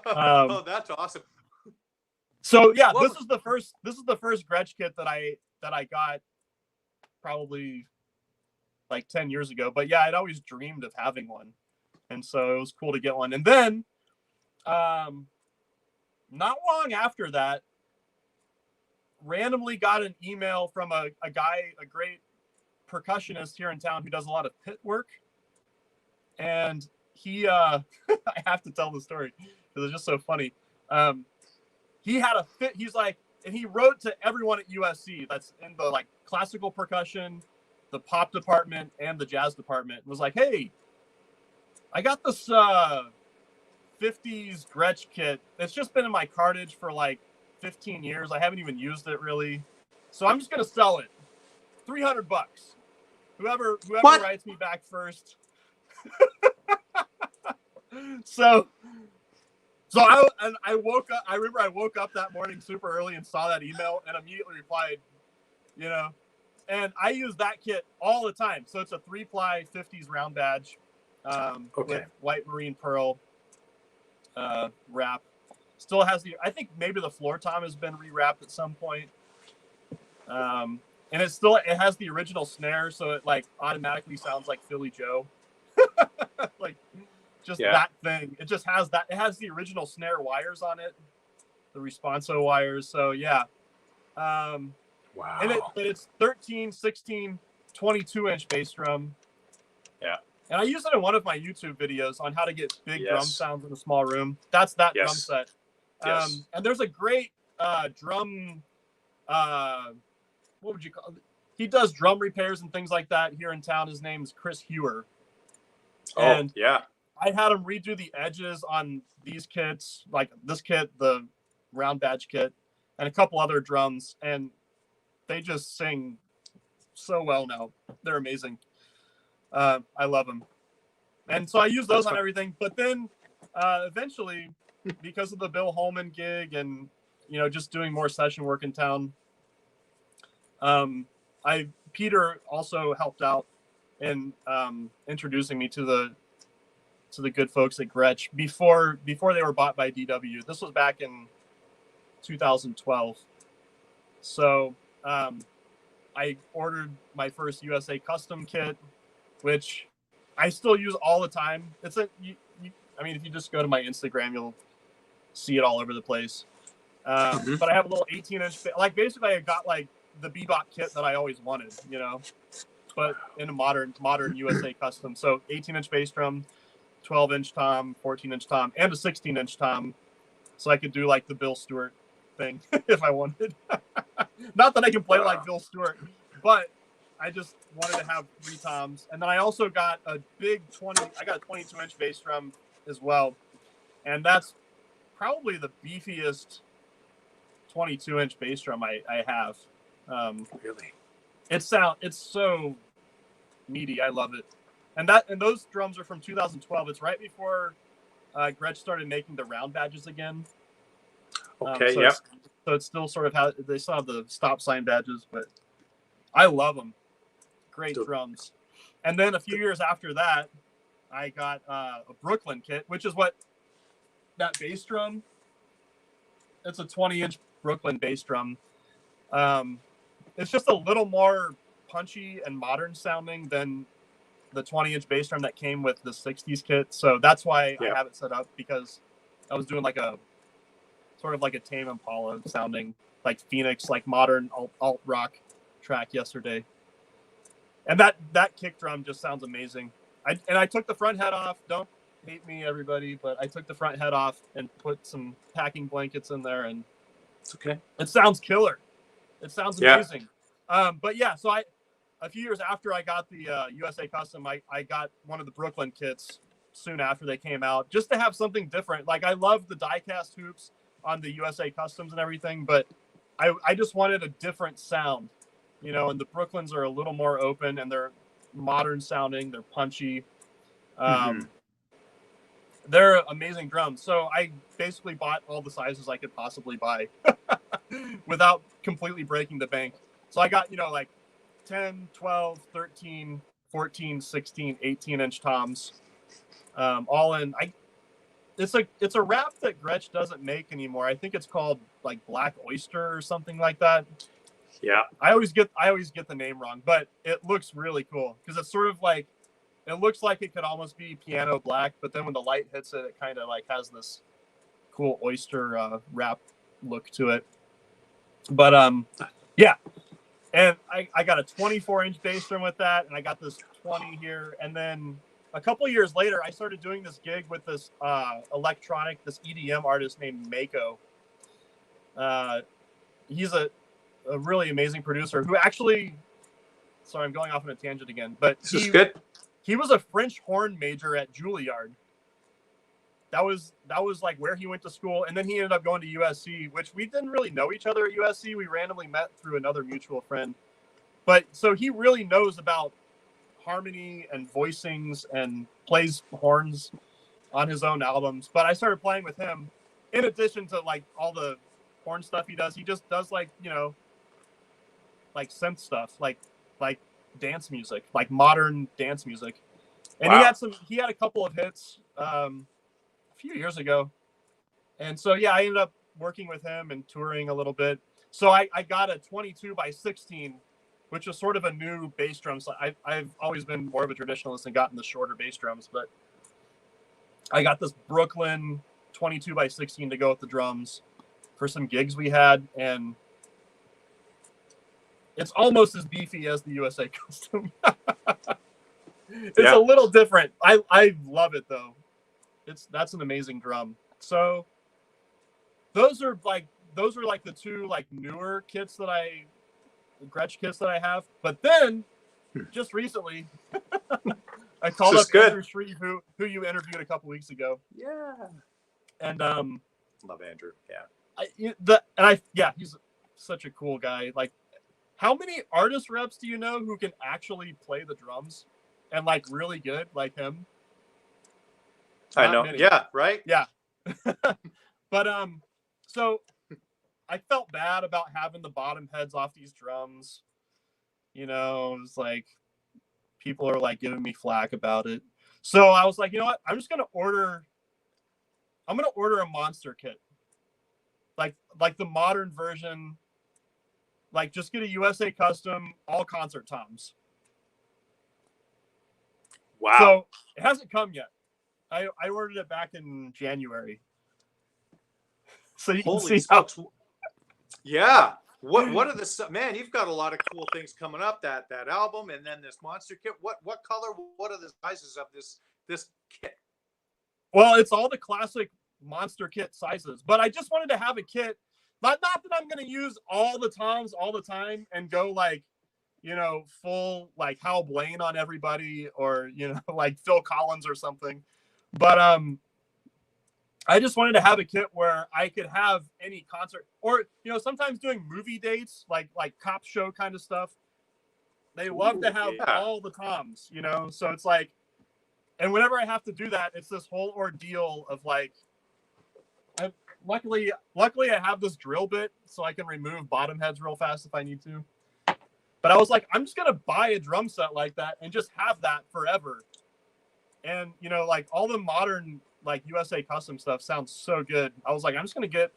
A: Oh, that's awesome.
B: So yeah, this is the first Gretsch kit that I got probably like 10 years ago. But yeah, I'd always dreamed of having one, and so it was cool to get one. And then, not long after that, randomly got an email from a guy, a great percussionist here in town who does a lot of pit work, and he I have to tell the story because it's just so funny. He had a fit. He's like, and he wrote to everyone at USC that's in the like classical percussion, the pop department, and the jazz department. And was like, hey, I got this 50s Gretsch kit. It's just been in my cartage for like 15 years. I haven't even used it really, so I'm just gonna sell it, $300. Whoever writes me back first. So I woke up. I remember I woke up that morning super early and saw that email and immediately replied, and I use that kit all the time. So it's a 3-ply 50s round badge, with white marine pearl wrap. Still has I think maybe the floor tom has been rewrapped at some point. And it has the original snare, so it like automatically sounds like Philly Joe. Like that thing. It just has that. It has the original snare wires on it, the responso wires. So yeah. Wow. And it's 13, 16, 22-inch bass drum.
A: Yeah.
B: And I use it in one of my YouTube videos on how to get big drum sounds in a small room. That's that drum set. And there's a great drum, what would you call it? He does drum repairs and things like that here in town. His name is Chris Hewer. And I had him redo the edges on these kits, like this kit, the round badge kit, and a couple other drums, and they just sing so well now. They're amazing. I love them. And so I use those on everything. But then eventually, because of the Bill Holman gig and, just doing more session work in town, Peter also helped out in introducing me to the good folks at Gretsch before they were bought by DW. This was back in 2012. So I ordered my first USA custom kit, which I still use all the time. It's if you just go to my Instagram, you'll see it all over the place. But I have a little 18-inch, like basically I got like the bebop kit that I always wanted, but in a modern USA custom. So 18-inch bass drum, 12-inch tom, 14-inch tom, and a 16-inch tom, so I could do like the Bill Stewart thing if I wanted. Not that I can play like Bill Stewart, but I just wanted to have 3 toms. And then I also got a big 22-inch bass drum as well, and that's probably the beefiest 22-inch bass drum I have.
A: Really?
B: It's so meaty. I love it. And those drums are from 2012. It's right before Gretsch started making the round badges again.
A: Okay,
B: so it's still sort of they still have the stop sign badges, but I love them. Great drums. And then a few years after that, I got a Brooklyn kit, which is what that bass drum. It's a 20-inch Brooklyn bass drum. It's just a little more punchy and modern sounding than the 20-inch bass drum that came with the 60s kit. So that's why I have it set up, because I was doing like a sort of like a Tame Impala sounding, like Phoenix, like modern alt rock track yesterday. And that kick drum just sounds amazing. I took the front head off. Don't hate me, everybody, but I took the front head off and put some packing blankets in there, and
A: it's okay.
B: It sounds killer. It sounds amazing. But yeah, so a few years after I got the USA Custom, I got one of the Brooklyn kits soon after they came out, just to have something different. Like, I love the die-cast hoops on the USA Customs and everything, but I just wanted a different sound, you know, and the Brooklyns are a little more open, and they're modern sounding, they're punchy. They're amazing drums. So I basically bought all the sizes I could possibly buy without completely breaking the bank. So I got, you know, like 10, 12, 13, 14, 16, 18-inch toms, all in. It's a wrap that Gretsch doesn't make anymore. I think it's called like Black Oyster or something like that.
A: Yeah.
B: I always get the name wrong, but it looks really cool because it's sort of like, it looks like it could almost be piano black, but then when the light hits it, it kind of like has this cool oyster wrap look to it. But yeah. And I got a 24-inch bass drum with that, and I got this 20 here. And then a couple years later, I started doing this gig with this this EDM artist named Mako. He's a really amazing producer who actually, sorry, I'm going off on a tangent again, but
A: this is good.
B: He was a French horn major at Juilliard. That was like where he went to school, and then he ended up going to USC, which we didn't really know each other at USC. We randomly met through another mutual friend. But so he really knows about harmony and voicings and plays horns on his own albums. But I started playing with him in addition to like all the horn stuff he does. He just does like, you know, like synth stuff, like dance music, like modern dance music. And
A: wow.
B: he had a couple of hits a few years ago. And so, yeah, I ended up working with him and touring a little bit. So I got a 22x16, which was sort of a new bass drum. So I've always been more of a traditionalist and gotten the shorter bass drums, but I got this Brooklyn 22x16 to go with the drums for some gigs we had. And it's almost as beefy as the USA Custom. It's a little different. I love it though. That's an amazing drum. So those are like the two like newer kits Gretsch kits that I have. But then just recently I called up Andrew Shreve, who you interviewed a couple weeks ago.
A: Yeah.
B: And
A: love Andrew. Yeah.
B: He's such a cool guy. Like, how many artist reps do you know who can actually play the drums and like really good like him?
A: I know. Many. Yeah, right?
B: Yeah. But so I felt bad about having the bottom heads off these drums. You know, it's like people are like giving me flack about it. So I was like, you know what? I'm gonna order a monster kit. Like the modern version. Like, just get a USA Custom, all concert toms.
A: Wow.
B: So it hasn't come yet. I ordered it back in January. So you can see how.
A: Yeah. What are the man? You've got a lot of cool things coming up. That album, and then this monster kit. What color? What are the sizes of this kit?
B: Well, it's all the classic monster kit sizes, but I just wanted to have a kit. Not that I'm going to use all the toms all the time and go like, full like Hal Blaine on everybody, or, like Phil Collins or something. But I just wanted to have a kit where I could have any concert, or, sometimes doing movie dates, like cop show kind of stuff. They love to have all the toms, so it's like, and whenever I have to do that, it's this whole ordeal of like, luckily I have this drill bit so I can remove bottom heads real fast if I need to. But I was like, I'm just going to buy a drum set like that and just have that forever. And, like all the modern, like USA custom stuff sounds so good. I was like, I'm just going to get,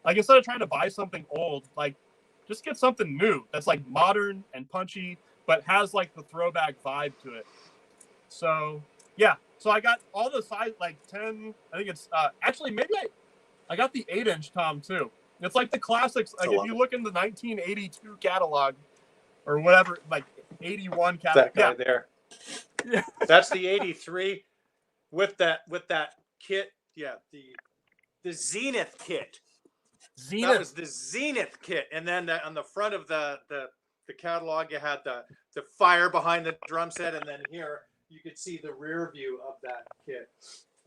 B: like, instead of trying to buy something old, like just get something new that's like modern and punchy, but has like the throwback vibe to it. So, yeah. So I got all the size, like 10, I think it's, actually, maybe I got the 8-inch tom too. It's like the classics. Like if you look in the 1982 catalog or whatever, like 81 catalog.
A: That guy there. Yeah. That's the 83 with that kit. Yeah. The Zenith Kit. That was the Zenith Kit. And then on the front of the catalog, you had the fire behind the drum set. And then here you could see the rear view of that kit.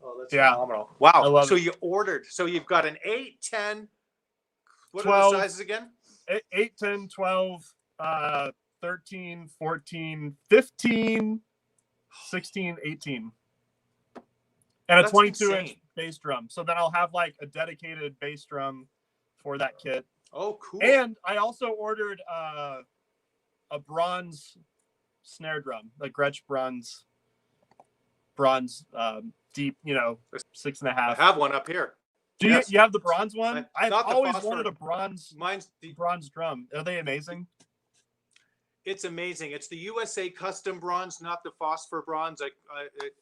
A: Oh, that's phenomenal. Wow. So you ordered. So you've got an 8, 10. What 12, are the sizes again?
B: 8, 10, 12, 13, 14, 15, 16, 18. And a 22-inch bass drum. So then I'll have like a dedicated bass drum for that kit.
A: Oh, cool.
B: And I also ordered a bronze snare drum, the Gretsch bronze deep, 6.5.
A: I have one up here.
B: Do you have the bronze one? I've always wanted a bronze.
A: Mine's the
B: bronze drum. Are they amazing?
A: It's amazing. It's the USA custom bronze, not the phosphor bronze.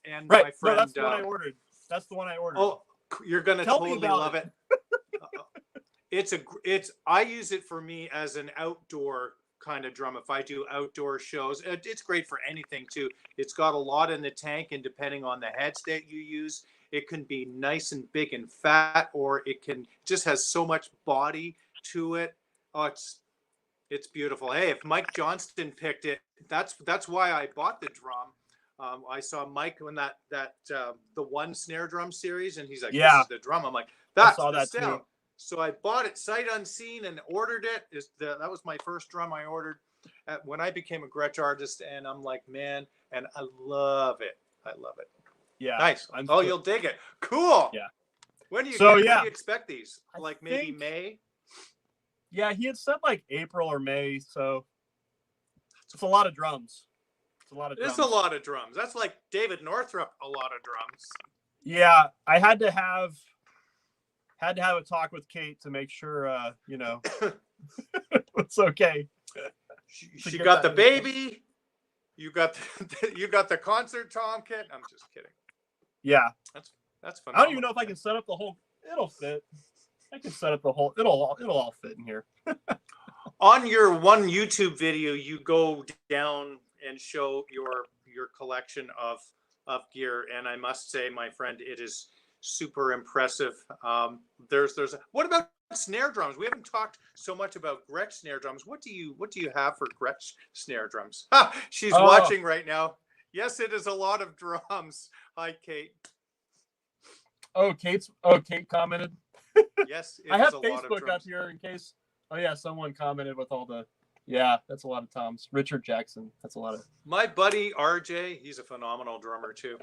A: And
B: right.
A: My friend.
B: No, that's the one I ordered. That's the one I ordered.
A: Oh, you're gonna totally love it. I use it for me as an outdoor kind of drum. If I do outdoor shows, it's great for anything too. It's got a lot in the tank, and depending on the heads that you use, it can be nice and big and fat, or it can just has so much body to it. Oh, it's beautiful. Hey, if Mike Johnston picked it, that's why I bought the drum. I saw Mike when that the one snare drum series, and he's like, "This is the drum." I'm like, "That's the sound." So I bought it sight unseen and ordered it. That was my first drum I ordered when I became a Gretsch artist, and I'm like, man, and I love it. I love it.
B: Yeah,
A: nice. You'll dig it. Cool.
B: Yeah.
A: When do you expect these? Like maybe May?
B: Yeah, he had said like April or May. So it's a lot of drums. It's a lot of drums.
A: That's like David Northrup. A lot of drums.
B: Yeah, I had to have a talk with Kate to make sure it's okay.
A: She got the baby. You got the concert tom kit. I'm just kidding.
B: Yeah,
A: that's fun.
B: I don't even know if I can set up the whole. It'll fit. I can set up the whole. It'll all fit in here.
A: On your one YouTube video, you go down and show your collection of gear, and I must say, my friend, it is super impressive. What about snare drums? We haven't talked so much about Gretsch snare drums. What do you have for Gretsch snare drums? She's watching right now. Yes, it is a lot of drums. Hi, Kate.
B: Kate commented.
A: Yes,
B: I have Facebook up here in case. Oh yeah, someone commented with all the. Yeah, that's a lot of toms. Richard Jackson. That's a lot of.
A: My buddy RJ, he's a phenomenal drummer too.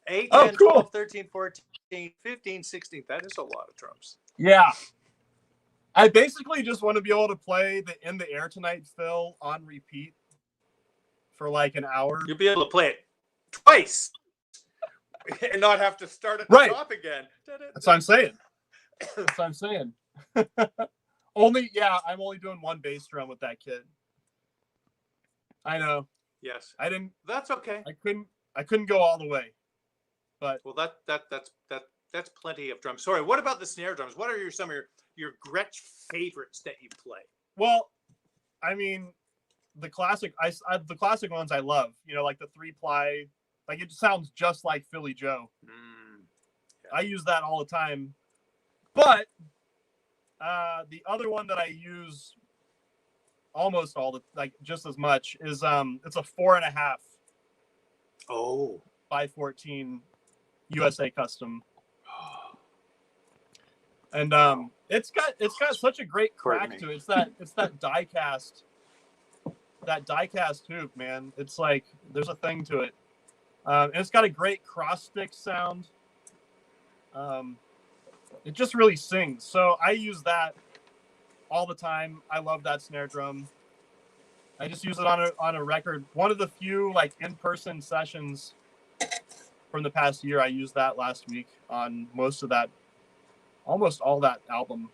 A: 8, 10, 12, 13, 14, 15, 16. That is a lot of drums.
B: Yeah. I basically just want to be able to play the In the Air Tonight fill on repeat for like an hour.
A: You'll be able to play it twice and not have to start at the top again.
B: That's what I'm saying. That's what I'm saying. I'm only doing one bass drum with that kit. I know.
A: Yes.
B: I didn't.
A: That's okay.
B: I couldn't go all the way. But
A: that's plenty of drums. Sorry. What about the snare drums? What are some of your Gretsch favorites that you play?
B: Well, I mean, the classic ones I love. Like the 3-ply. Like it sounds just like Philly Joe. I use that all the time. But the other one that I use almost all the just as much is it's a 4.5.
A: Oh.
B: 514 USA custom. And it's got such a great crack to it. It's that die cast tube, man. It's like there's a thing to it. And it's got a great cross stick sound. It just really sings. So I use that all the time. I love that snare drum. I just use it on a record. One of the few like in-person sessions from the past year, I used that last week on almost all that album,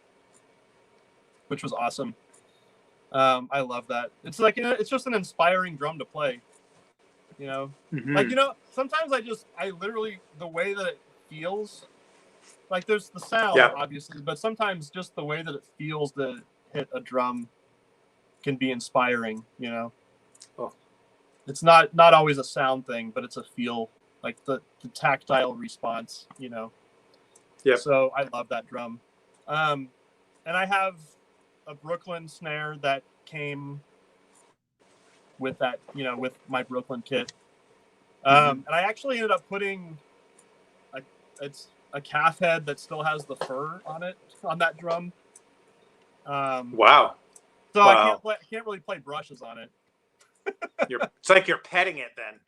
B: which was awesome. I love that. It's like, it's just an inspiring drum to play, you know. Like, you know, sometimes I literally, the way that it feels, like there's the sound obviously, but sometimes just the way that it feels to hit a drum can be inspiring, you know. It's not always a sound thing, but it's a feel, like the tactile response, you know.
A: Yeah.
B: So I love that drum. And I have a Brooklyn snare that came with that, you know, with my Brooklyn kit. And I actually ended up putting it's a calf head that still has the fur on it, on that drum.
A: Wow.
B: So I can't really play brushes on it.
A: It's like you're petting it then.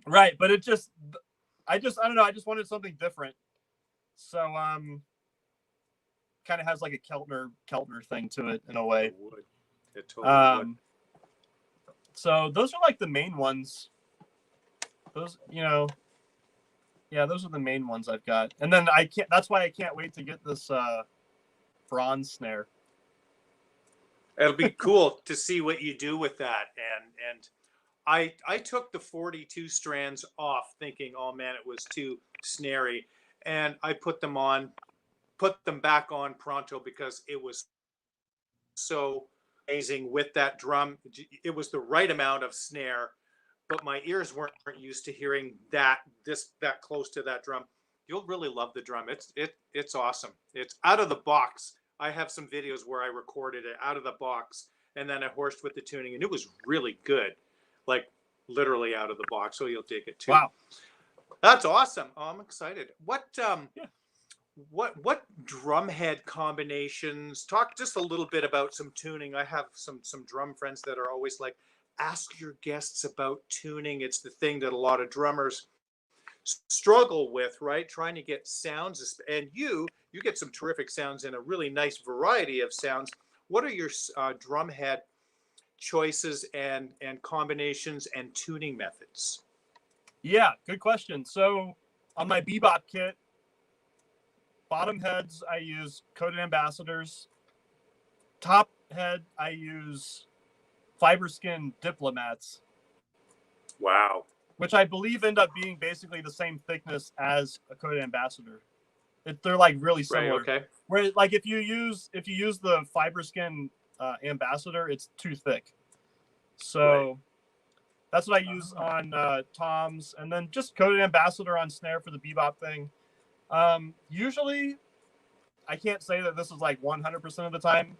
B: Right, but I don't know, I just wanted something different. So kind of has like a Keltner thing to it in a way.
A: It would. It totally would.
B: So those are like the main ones. Those, you know, yeah, those are the main ones I've got. And then that's why I can't wait to get this bronze snare.
A: It'll be cool to see what you do with that. And I took the 42 strands off thinking, oh man, it was too snary. And I put them back on pronto because it was so amazing with that drum. It was the right amount of snare, but my ears weren't used to hearing that close to that drum. You'll really love the drum. It's awesome. It's out of the box. I have some videos where I recorded it out of the box and then I horsed with the tuning, and it was really good. Like literally out of the box. So you'll dig it too.
B: Wow.
A: That's awesome. Oh, I'm excited. What drum head combinations? Talk just a little bit about some tuning. I have some drum friends that are always like, ask your guests about tuning. It's the thing that a lot of drummers struggle with, right? Trying to get sounds, and you get some terrific sounds and a really nice variety of sounds. What are your drum head choices and combinations and tuning methods?
B: Yeah, good question. So on my bebop kit, bottom heads I use coated ambassadors. Top head I use fiberskin diplomats.
A: Wow. Which
B: I believe end up being basically the same thickness as a coated ambassador. They're like really similar.
A: Right, okay.
B: Where like if you use the fiberskin ambassador, it's too thick. So that's what I use on toms, and then just coated ambassador on snare for the bebop thing. Usually, I can't say that this is like 100% of the time,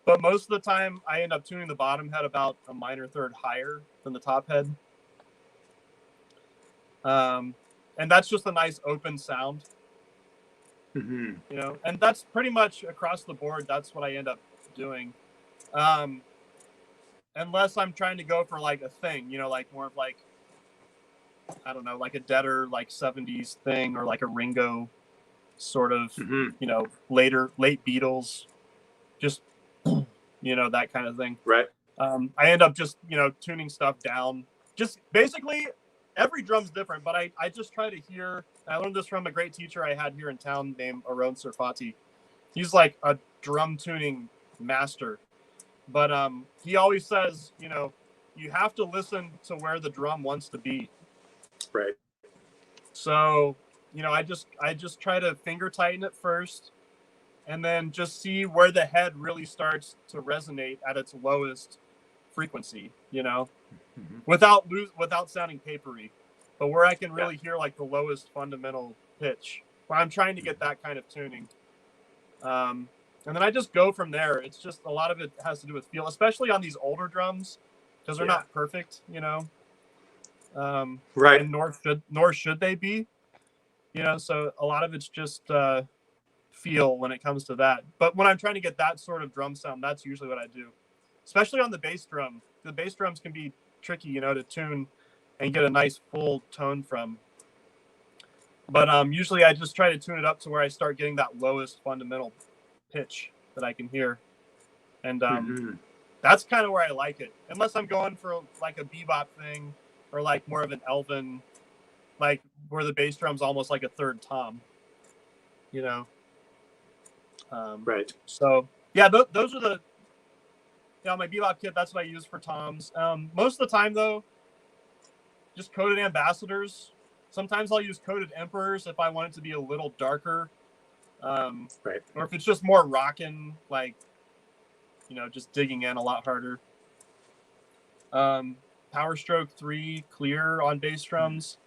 B: but most of the time I end up tuning the bottom head about a minor third higher than the top head. And that's just a nice open sound, you know, and that's pretty much across the board. That's what I end up doing. Unless I'm trying to go for like a thing, you know, like more of like, I don't know, like a deader, like 70s thing, or like a Ringo sort of, you know, late Beatles, just, you know, that kind of thing.
A: Right.
B: I end up just, you know, tuning stuff down. Just basically every drum's different, but I just try to hear. I learned this from a great teacher I had here in town named Aron Serfati. He's like a drum tuning master. But he always says, you know, you have to listen to where the drum wants to be.
A: Right.
B: So, you know, I just try to finger tighten it first, and then just see where the head really starts to resonate at its lowest frequency, you know, without sounding papery, but where I can really hear like the lowest fundamental pitch. where I'm trying to get that kind of tuning. And then I just go from there. It's just a lot of it has to do with feel, especially on these older drums, because they're not perfect, you know.
A: Right.
B: And nor should they be, you know. So a lot of it's just feel when it comes to that. But when I'm trying to get that sort of drum sound, that's usually what I do, especially on the bass drum. The bass drums can be tricky, you know, to tune and get a nice full tone from. But usually I just try to tune it up to where I start getting that lowest fundamental pitch that I can hear. And that's kind of where I like it. Unless I'm going for like a bebop thing or like more of an Elvin, like where the bass drum's almost like a third tom, you know?
A: Right.
B: So, yeah, those are the, you know, my bebop kit, that's what I use for toms. Most of the time, though, just coated ambassadors. Sometimes I'll use coated emperors if I want it to be a little darker.
A: Right.
B: Or if it's just more rockin', like, you know, just digging in a lot harder. Power Stroke 3 clear on bass drums.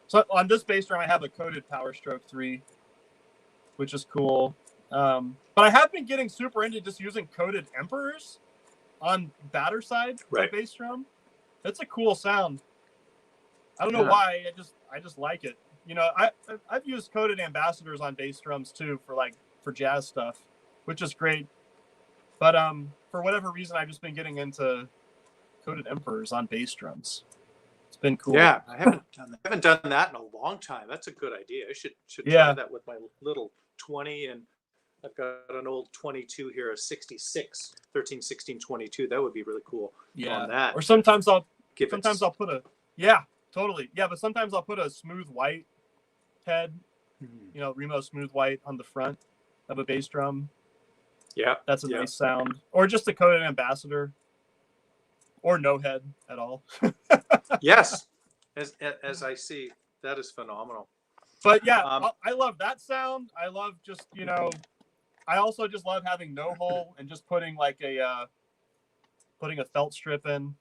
B: So on this bass drum, I have a coated Power Stroke 3, which is cool. But I have been getting super into just using coated emperors on batter side of bass drum. It's a cool sound. I don't know why. I just like it. You know, I've used coated ambassadors on bass drums too for jazz stuff, which is great. But for whatever reason, I've just been getting into coated emperors on bass drums. It's been cool.
A: Yeah, I haven't done that in a long time. That's a good idea. I should try that with my little 20, and I've got an old 22 here, a 66, 13, 16, 22. That would be really cool.
B: Yeah.
A: On that.
B: Or sometimes I'll put a totally. Yeah, but sometimes I'll put a smooth white head, you know, Remo smooth white on the front of a bass drum.
A: Yeah.
B: That's a nice sound. Or just a coated ambassador. Or no head at all.
A: Yes. As I see, that is phenomenal.
B: But yeah, I love that sound. I love just, you know, I also just love having no hole and just putting like putting a felt strip in.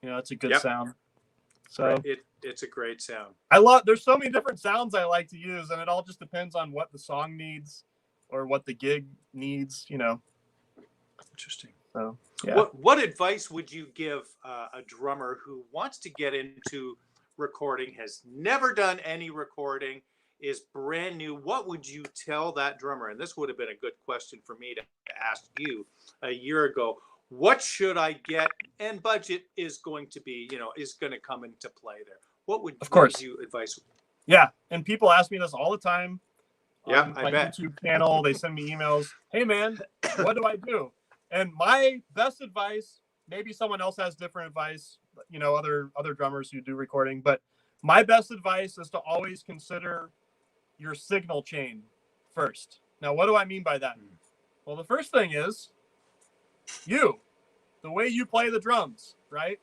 B: You know, it's a good sound. So
A: it's a great sound.
B: There's so many different sounds I like to use, and it all just depends on what the song needs or what the gig needs, you know.
A: Interesting.
B: So, yeah.
A: What advice would you give a drummer who wants to get into recording, has never done any recording, is brand new? What would you tell that drummer? And this would have been a good question for me to ask you a year ago. What should I get? And budget is going to be, you know, is going to come into play there. What would you advise?
B: Yeah, and people ask me this all the time.
A: Yeah,
B: on my YouTube channel, they send me emails. Hey, man, what do I do? And my best advice, maybe someone else has different advice, you know, other drummers who do recording, but my best advice is to always consider your signal chain first. Now, what do I mean by that? Well, the first thing is the way you play the drums, right?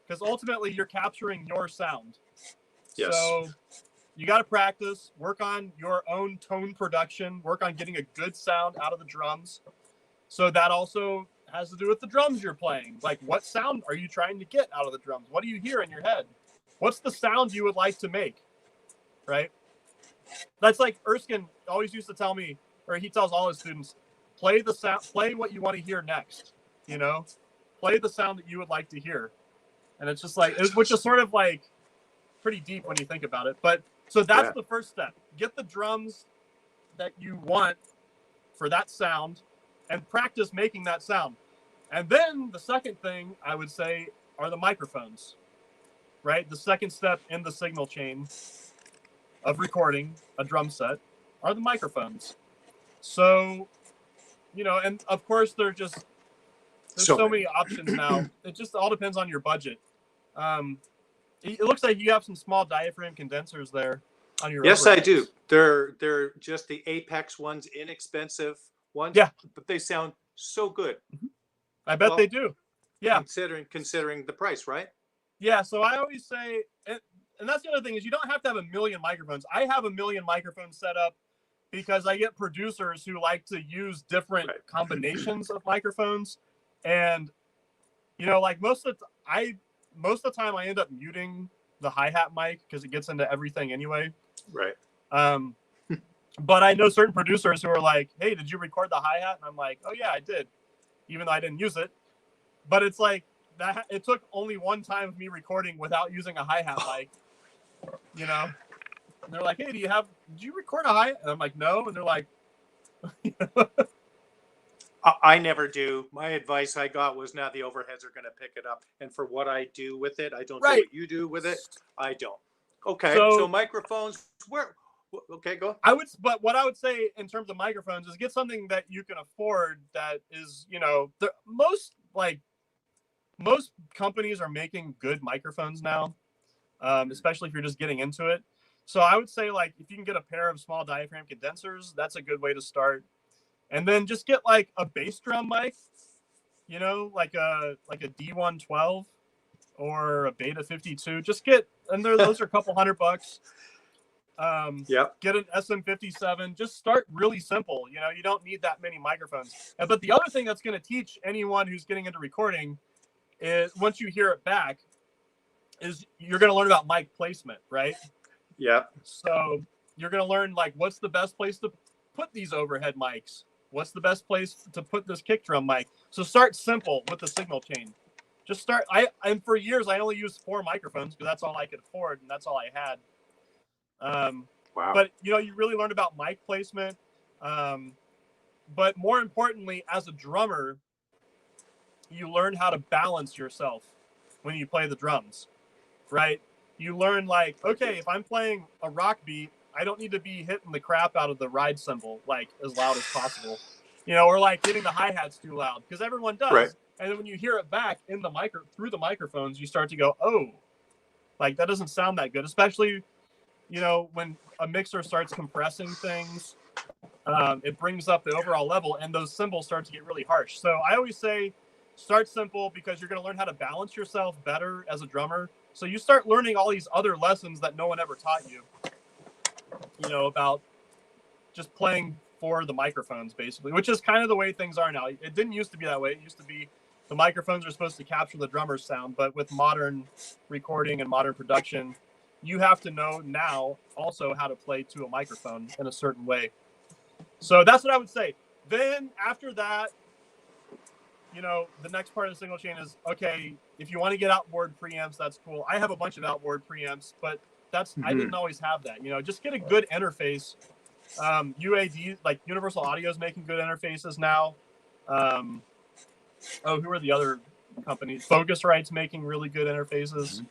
B: Because ultimately you're capturing your sound.
A: Yes.
B: So you got to practice, work on your own tone production, work on getting a good sound out of the drums. So that also has to do with the drums you're playing. Like, what sound are you trying to get out of the drums? What do you hear in your head? What's the sound you would like to make? Right? That's like Erskine always used to tell me, or he tells all his students, play the sound, play what you want to hear next. You know, play the sound that you would like to hear. And it's just like, which is sort of like pretty deep when you think about it. But so that's the first step. Get the drums that you want for that sound and practice making that sound. And then the second thing I would say are the microphones, right? The second step in the signal chain of recording a drum set are the microphones. So, you know, and of course there's so many options now. It just all depends on your budget. It looks like you have some small diaphragm condensers there on your
A: Yes,
B: overheads.
A: I do. They're just the Apex ones, inexpensive ones.
B: Yeah,
A: but they sound so good.
B: I bet they do. Yeah,
A: considering the price, right?
B: Yeah. So I always say, and that's the other thing is you don't have to have a million microphones. I have a million microphones set up because I get producers who like to use different combinations of microphones, and you know, like most of the time I end up muting the hi-hat mic because it gets into everything anyway.
A: Right.
B: But I know certain producers who are like, hey, did you record the hi-hat? And I'm like, oh yeah, I did, even though I didn't use it. But it's like that. It took only one time of me recording without using a hi-hat mic, you know. And they're like, hey, did you record a hi-hat? And I'm like, no. And they're like,
A: I never do. My advice I got was, now the overheads are going to pick it up. And for what I do with it, I don't do what you do with it. I don't. Okay. So microphones, okay, go.
B: But what I would say in terms of microphones is get something that you can afford. That is, most companies are making good microphones now, especially if you're just getting into it. So I would say, like, if you can get a pair of small diaphragm condensers, that's a good way to start. And then just get like a bass drum mic, like a D112 or a Beta 52. Just get, and those are a couple $100. Get an SM57. Just start really simple. You don't need that many microphones. But the other thing that's going to teach anyone who's getting into recording is, once you hear it back, is you're going to learn about mic placement, right?
A: Yeah.
B: So you're going to learn, like, what's the best place to put these overhead mics? What's the best place to put this kick drum mic? So start simple with the signal chain. Just start. And for years I only used 4 microphones because that's all I could afford and that's all I had.
A: Wow.
B: But you really learn about mic placement. But more importantly, as a drummer, you learn how to balance yourself when you play the drums, right? You learn, like, okay, if I'm playing a rock beat, I don't need to be hitting the crap out of the ride cymbal, like, as loud as possible, or like hitting the hi-hats too loud, because everyone does.
A: Right.
B: And then when you hear it back through the microphones, you start to go, oh, like, that doesn't sound that good, especially, when a mixer starts compressing things, it brings up the overall level and those cymbals start to get really harsh. So I always say, start simple, because you're going to learn how to balance yourself better as a drummer. So you start learning all these other lessons that no one ever taught you. About just playing for the microphones, basically, which is kind of the way things are now. It didn't used to be that way. It used to be the microphones are supposed to capture the drummer's sound, but with modern recording and modern production, you have to know now also how to play to a microphone in a certain way. So that's what I would say. Then after that, the next part of the signal chain is, okay, if you want to get outboard preamps, that's cool. I have a bunch of outboard preamps, but I didn't always have that. Just get a good interface. UAD, like Universal Audio, is making good interfaces now. Who are the other companies? Focusrite's making really good interfaces.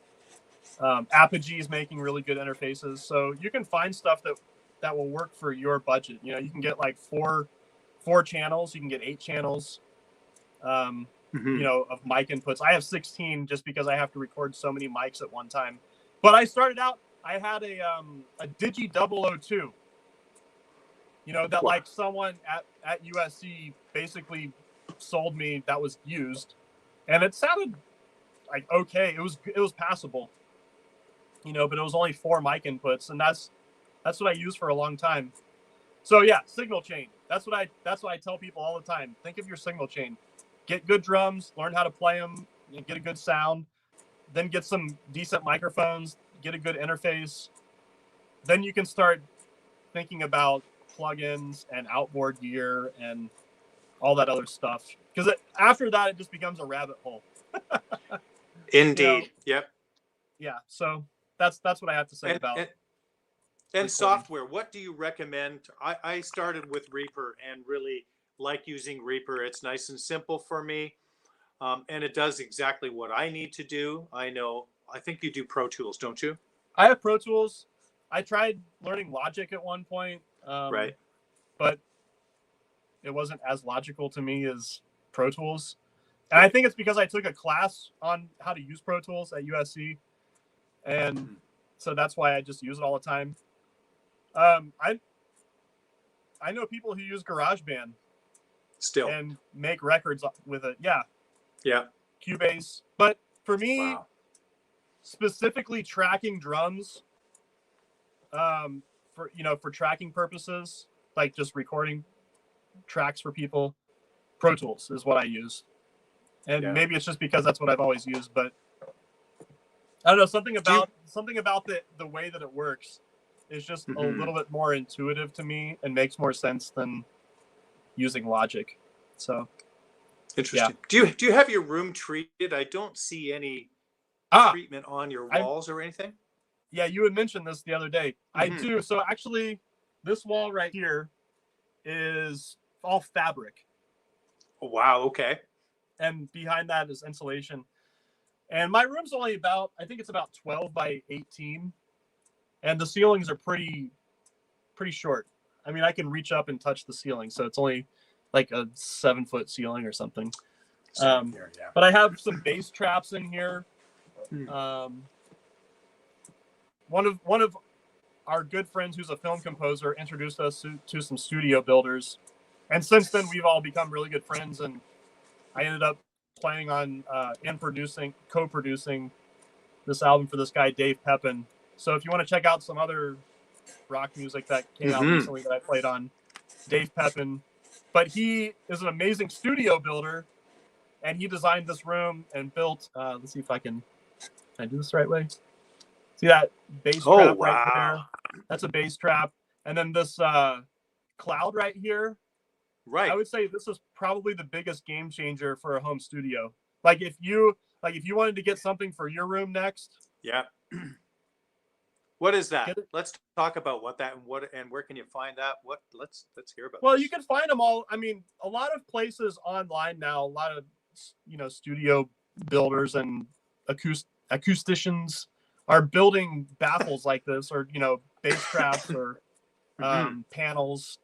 B: Apogee is making really good interfaces. So you can find stuff that will work for your budget. You can get like four channels. You can get 8 channels. Of mic inputs. I have 16 just because I have to record so many mics at one time. But I started out, I had a Digi 002, that like someone at USC basically sold me, that was used, and it sounded like okay. It was passable, but it was only 4 mic inputs, and that's what I used for a long time. So yeah, signal chain. That's what I tell people all the time. Think of your signal chain. Get good drums, learn how to play them, get a good sound, then get some decent microphones, get a good interface. Then you can start thinking about plugins and outboard gear and all that other stuff. Because after that, it just becomes a rabbit hole.
A: Indeed. Yep.
B: Yeah. So that's what I have to say about
A: it. And software, what do you recommend? I started with Reaper and really like using Reaper. It's nice and simple for me. And it does exactly what I need to do. I think you do Pro Tools, don't you?
B: I have Pro Tools. I tried learning Logic at one point.
A: Right.
B: But it wasn't as logical to me as Pro Tools. And I think it's because I took a class on how to use Pro Tools at USC. And so that's why I just use it all the time. I know people who use GarageBand
A: still
B: and make records with it. Yeah. Cubase. But for me, specifically tracking drums, for tracking purposes, like just recording tracks for people, Pro Tools is what I use. And maybe it's just because that's what I've always used, but I don't know, something about the way that it works is just a little bit more intuitive to me and makes more sense than using Logic. So
A: interesting. Yeah. Do you have your room treated? I don't see any treatment on your walls or anything.
B: Yeah, you had mentioned this the other day. I do. So actually, this wall right here is all fabric.
A: Oh, wow. Okay.
B: And behind that is insulation. And my room's only about, I think it's about 12 by 18. And the ceilings are pretty short. I mean, I can reach up and touch the ceiling. So it's only like a 7-foot ceiling or something. But I have some bass traps in here. One of our good friends who's a film composer introduced us to some studio builders. And since then, we've all become really good friends. And I ended up playing on and co-producing this album for this guy, Dave Pepin. So if you want to check out some other rock music that came out recently that I played on, Dave Pepin. But he is an amazing studio builder, and he designed this room and built, let's see if can I do this the right way? See that bass trap right there? That's a bass trap. And then this cloud right here. Right. I would say this is probably the biggest game changer for a home studio. Like if you wanted to get something for your room next.
A: Yeah. What is that? Let's talk about what that and where can you find that? Let's hear about.
B: Well, you can find them all. I mean, a lot of places online now, a lot of studio builders and acousticians are building baffles like this, or bass traps or panels.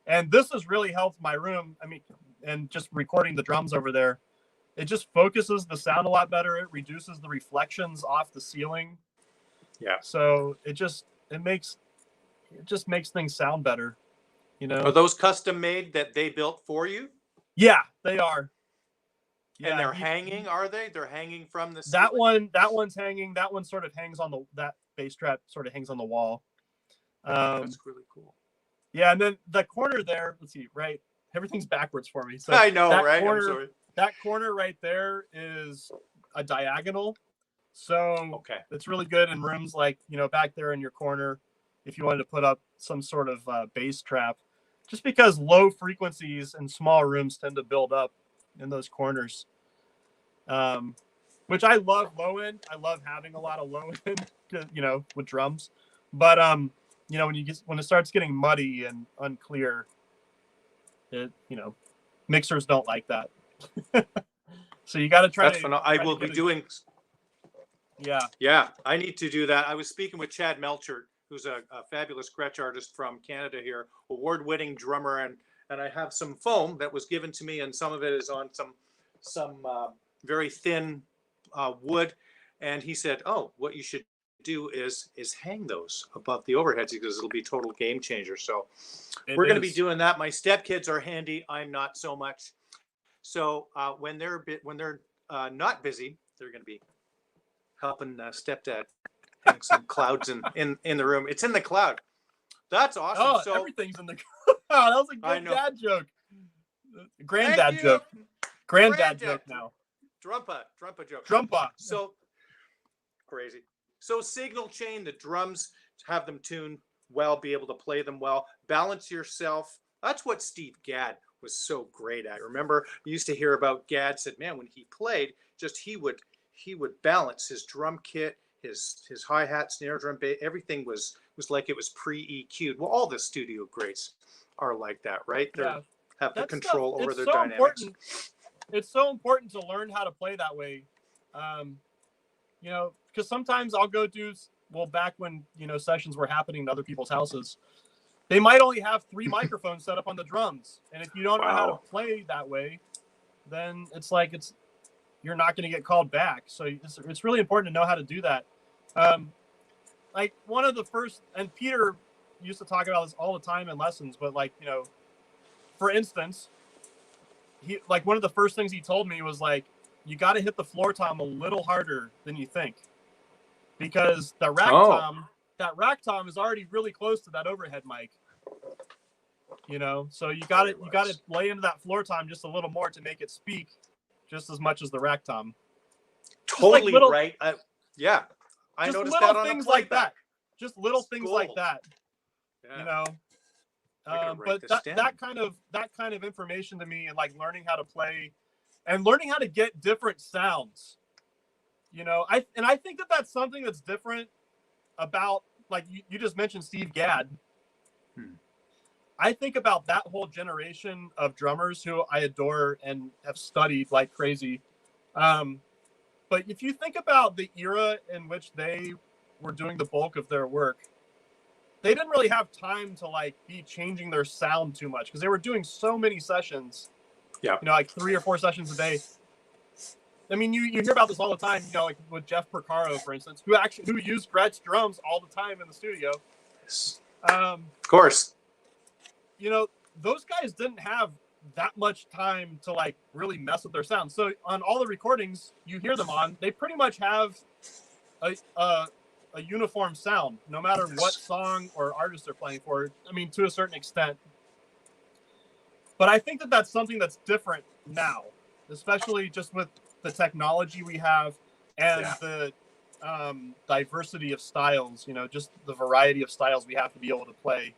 B: And this has really helped my room. I mean, and just recording the drums over there, it just focuses the sound a lot better. It reduces the reflections off the ceiling. Yeah. So it just makes things sound better.
A: Are those custom made that they built for you?
B: Yeah, they are.
A: Yeah, and they're hanging, are they? They're hanging from the ceiling?
B: That one's hanging. That one sort of hangs on that bass trap sort of hangs on the wall.
A: That's really cool.
B: Yeah, and then the corner there, let's see, right? Everything's backwards for me. So
A: I know, right?
B: Corner,
A: I'm sorry.
B: That corner right there is a diagonal. So it's really good in rooms like, back there in your corner, if you wanted to put up some sort of bass trap, just because low frequencies in small rooms tend to build up in those corners. Which I love low end. I love having a lot of low end, with drums. But when it starts getting muddy and unclear, mixers don't like that. So you got to try.
A: I will be doing. Yeah. I need to do that. I was speaking with Chad Melchert, who's a fabulous Gretsch artist from Canada here, award-winning drummer, and I have some foam that was given to me, and some of it is on some very thin wood, and he said, "Oh, what you should do is hang those above the overheads because it'll be a total game changer." So we're going to be doing that. My stepkids are handy. I'm not so much. So when they're not busy, they're going to be helping stepdad hang some clouds in the room. It's in the cloud. That's awesome.
B: Oh,
A: so
B: everything's in the cloud. That was a good dad joke. Granddad joke. Granddad joke now.
A: Drumpa joke.
B: Drumpa.
A: So crazy. So signal chain, the drums, have them tuned well, be able to play them well, balance yourself. That's what Steve Gadd was so great at. Remember, you used to hear about Gadd said, man, when he played, he would balance his drum kit, his hi-hat, snare drum, bass, everything was like it was pre-EQ'd. Well, all the studio greats are like that, right? They have the control over their dynamics.
B: It's so important to learn how to play that way. Because sometimes I'll go back when, sessions were happening in other people's houses, they might only have 3 microphones set up on the drums. And if you don't know how to play that way, then you're not going to get called back. So it's really important to know how to do that. Like one of the first, and Peter used to talk about this all the time in lessons, but for instance, one of the first things he told me was you got to hit the floor tom a little harder than you think, because the rack tom is already really close to that overhead mic. So you got to lay into that floor tom just a little more to make it speak just as much as the rack tom.
A: Totally right. I noticed that on
B: things
A: a playback.
B: just little things like that.
A: Yeah.
B: You know. But that kind of information to me, and like learning how to play and learning how to get different sounds, you know, I think that that's something that's different about, like you just mentioned Steve Gadd. I think about that whole generation of drummers who I adore and have studied like crazy. But if you think about the era in which they were doing the bulk of their work, they didn't really have time to like be changing their sound too much because they were doing so many sessions. Yeah. You know, like 3 or 4 sessions a day. I mean, you hear about this all the time, you know, like with Jeff Porcaro, for instance, who used Gretsch drums all the time in the studio.
A: Yes. Of course.
B: You know, those guys didn't have that much time to like really mess with their sound. So on all the recordings you hear them on, they pretty much have a uniform sound, no matter what song or artist they're playing for. I mean, to a certain extent. But I think that that's something that's different now, especially just with the technology we have and the diversity of styles, you know, just the variety of styles we have to be able to play.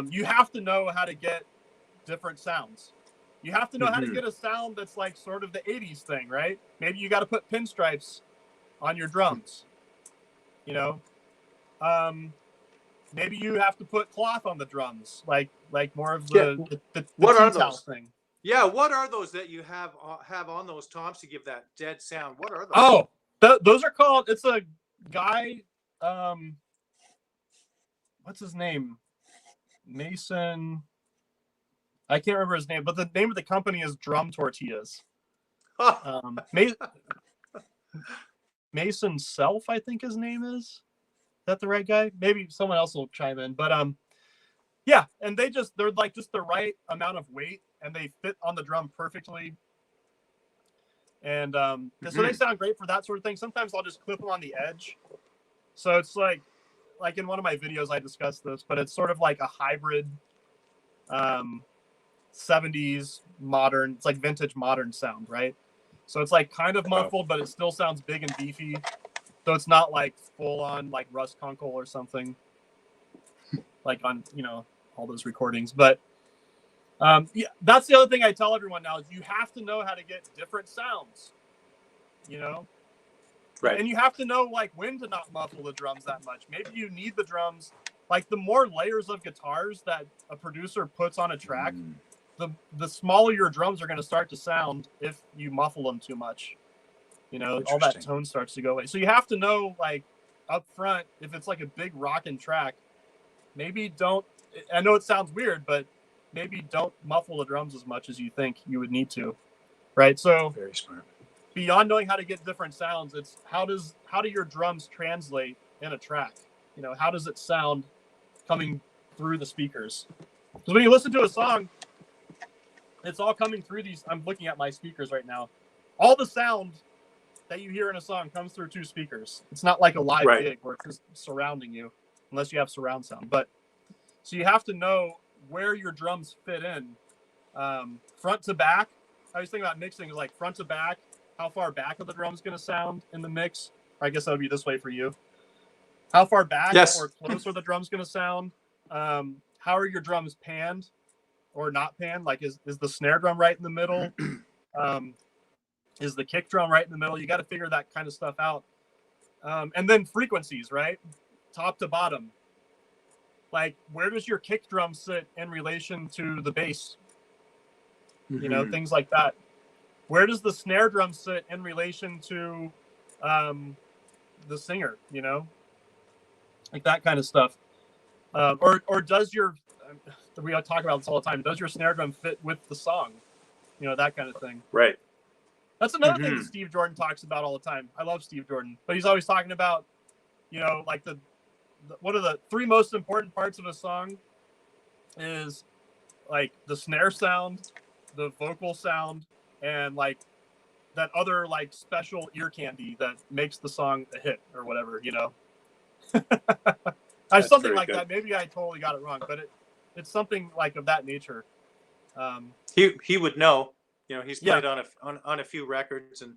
B: You have to know how to get different sounds. You have to know how to get a sound that's like sort of the 80s thing, right? Maybe you got to put pinstripes on your drums, you know? Maybe you have to put cloth on the drums, like more of the
A: what are
B: tea-towel
A: those
B: thing.
A: Yeah, what are those that you have on those toms to give that dead sound? What are those?
B: Oh, those are called. It's a guy. What's his name? Mason. I can't remember his name, but the name of the company is Drum Tortillas. Mason Self, I think his name is. Is that the right guy? Maybe someone else will chime in, but yeah, and they're like just the right amount of weight, and they fit on the drum perfectly. And so they sound great for that sort of thing. Sometimes I'll just clip them on the edge. So it's like in one of my videos I discussed this, but it's sort of like a hybrid 70s modern, it's like vintage modern sound, right? So it's like kind of muffled, but it still sounds big and beefy. So it's not like full on like Russ Kunkel or something like on, you know, all those recordings. But yeah, that's the other thing I tell everyone now is you have to know how to get different sounds, you know? Right. And you have to know like when to not muffle the drums that much. Maybe you need the drums, like the more layers of guitars that a producer puts on a track, the smaller your drums are going to start to sound if you muffle them too much. You know, all that tone starts to go away. So you have to know, like, up front, if it's like a big rockin' track, maybe don't, I know it sounds weird, but maybe don't muffle the drums as much as you think you would need to, right? So
A: very smart.
B: Beyond knowing how to get different sounds, it's how do your drums translate in a track? You know, how does it sound coming through the speakers? Because when you listen to a song, it's all coming through these. I'm looking at my speakers right now. All the sound that you hear in a song comes through 2 speakers. It's not like a live gig where it's just surrounding you, unless you have surround sound. But so you have to know where your drums fit in, front to back. I was thinking about mixing is like front to back. How far back are the drums going to sound in the mix? Or I guess that would be this way for you. How far back or close are the drums going to sound? How are your drums panned or not panned? Like is the snare drum right in the middle? Is the kick drum right in the middle? You got to figure that kind of stuff out. And then frequencies, right? Top to bottom. Like, where does your kick drum sit in relation to the bass? You know, things like that. Where does the snare drum sit in relation to the singer, you know? Like that kind of stuff. Or does your, we talk about this all the time, does your snare drum fit with the song? You know, that kind of thing.
A: Right.
B: That's another thing that Steve Jordan talks about all the time. I love Steve Jordan, but he's always talking about, you know, like what are the 3 most important parts of a song is like the snare sound, the vocal sound, and like that other like special ear candy that makes the song a hit or whatever, you know. Something like that. Maybe I totally got it wrong, but it's something like of that nature.
A: He would know. You know, he's played on a few records, and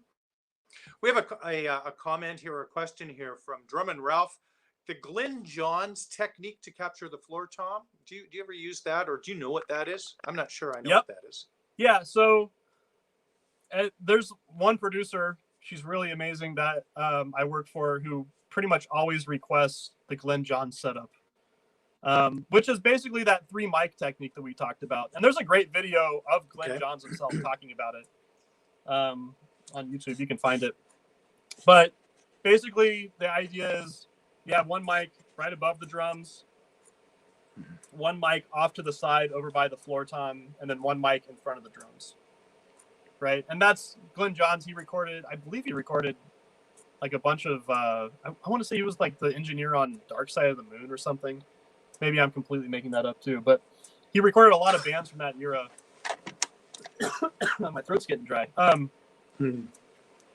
A: we have a comment here, or a question here from Drummond Ralph. the Glyn Johns technique to capture the floor tom. Do you ever use that, or do you know what that is? I'm not sure I know what that is.
B: Yeah. So there's one producer. She's really amazing that I work for, who pretty much always requests the Glyn Johns setup, which is basically that 3 mic technique that we talked about. And there's a great video of Glyn Johns himself talking about it on YouTube. You can find it. But basically, the idea is you have 1 mic right above the drums, 1 mic off to the side over by the floor tom, and then 1 mic in front of the drums. Right? And that's Glyn Johns. I believe he recorded like a bunch of, I want to say he was like the engineer on Dark Side of the Moon or something. Maybe I'm completely making that up too. But he recorded a lot of bands from that era. My throat's getting dry.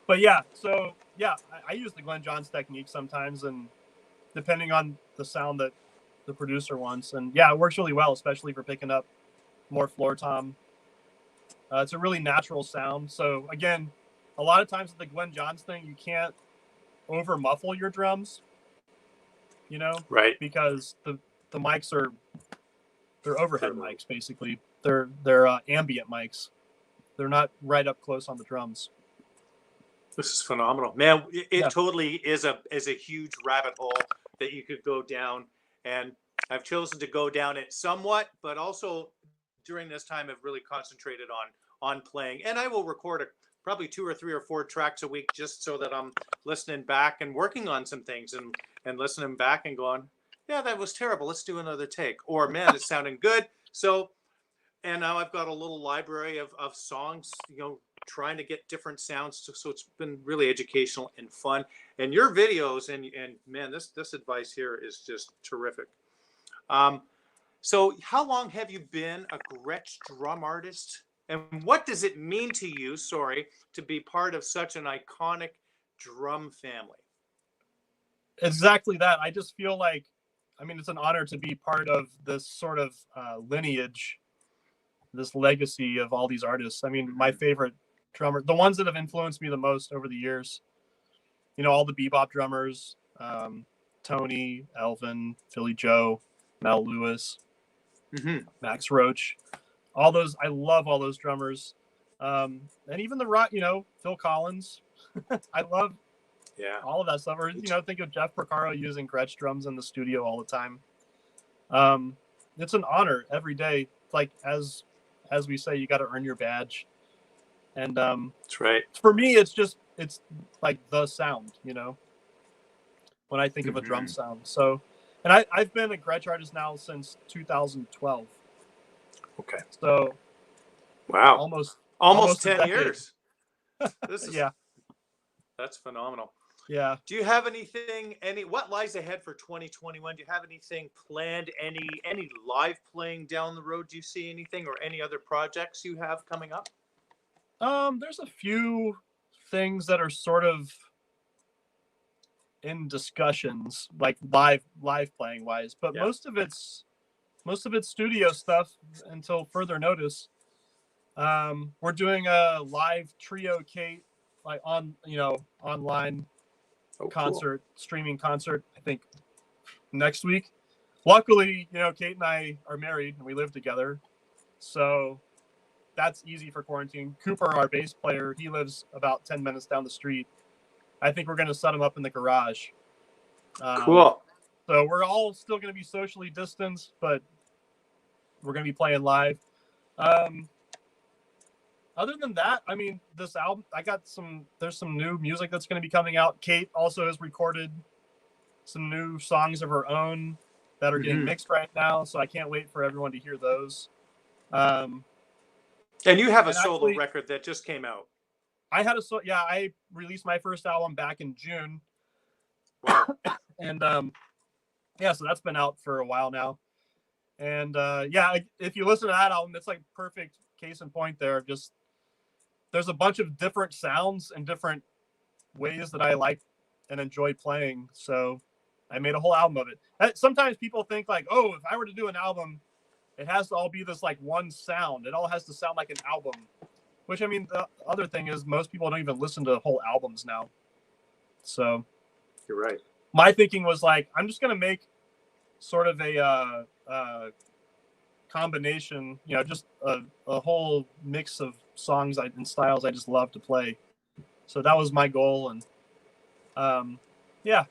B: But yeah, so yeah, I use the Glyn Johns technique sometimes, and depending on the sound that the producer wants. And yeah, it works really well, especially for picking up more floor tom. It's a really natural sound. So again, a lot of times with the Glyn Johns thing, you can't over muffle your drums, you know,
A: right?
B: Because the mics they're overhead mics, basically. They're ambient mics. They're not right up close on the drums.
A: This is phenomenal, man. It totally is a huge rabbit hole that you could go down, and I've chosen to go down it somewhat, but also during this time I've really concentrated on playing, and I will record probably 2 or 3 or 4 tracks a week just so that I'm listening back and working on some things and listening back and going, yeah, that was terrible. Let's do another take. Or, man, it's sounding good. So, and now I've got a little library of songs, you know, trying to get different sounds. So it's been really educational and fun. And your videos and man, this advice here is just terrific. So how long have you been a Gretsch drum artist? And what does it mean to you, to be part of such an iconic drum family?
B: Exactly that. I just feel like, I mean, it's an honor to be part of this sort of lineage, this legacy of all these artists. I mean, my favorite drummer, the ones that have influenced me the most over the years, you know, all the bebop drummers, Tony, Elvin, Philly Joe, Mel Lewis, Max Roach, all those. I love all those drummers. And even the rock, you know, Phil Collins. I love all of that stuff. Or, you know, think of Jeff Porcaro using Gretsch drums in the studio all the time. It's an honor every day. Like, as we say, you got to earn your badge. And
A: that's right.
B: For me, it's like the sound, you know, when I think of a drum sound. So, and I've been a Gretsch artist now since 2012.
A: Okay.
B: So,
A: wow, almost 10 years. This is that's phenomenal.
B: Yeah.
A: Do you have what lies ahead for 2021? Do you have anything planned? Any live playing down the road? Do you see anything or any other projects you have coming up?
B: There's a few things that are sort of in discussions, like live playing wise, but most of it's studio stuff until further notice. We're doing a live trio Kate, like online concert, streaming concert, I think next week. Luckily, you know, Kate and I are married and we live together, so that's easy for quarantine. Cooper, our bass player, he lives about 10 minutes down the street. I think we're going to set him up in the garage.
A: Cool.
B: So we're all still going to be socially distanced, but we're going to be playing live. Other than that, I mean, this album, there's some new music that's going to be coming out. Kate also has recorded some new songs of her own that are getting mixed right now, so I can't wait for everyone to hear those.
A: And you have a solo record that just came out.
B: I released my first album back in June.
A: Wow.
B: And so that's been out for a while now. And if you listen to that album, it's like perfect case in point there. Just there's a bunch of different sounds and different ways that I like and enjoy playing. So I made a whole album of it. Sometimes people think like, oh, if I were to do an album, it has to all be this like one sound. It all has to sound like an album. Which, I mean, the other thing is most people don't even listen to whole albums now. So
A: you're right.
B: my thinking was like, I'm just going to make sort of a combination, you know, just a whole mix of songs and styles I just love to play. So that was my goal. And yeah.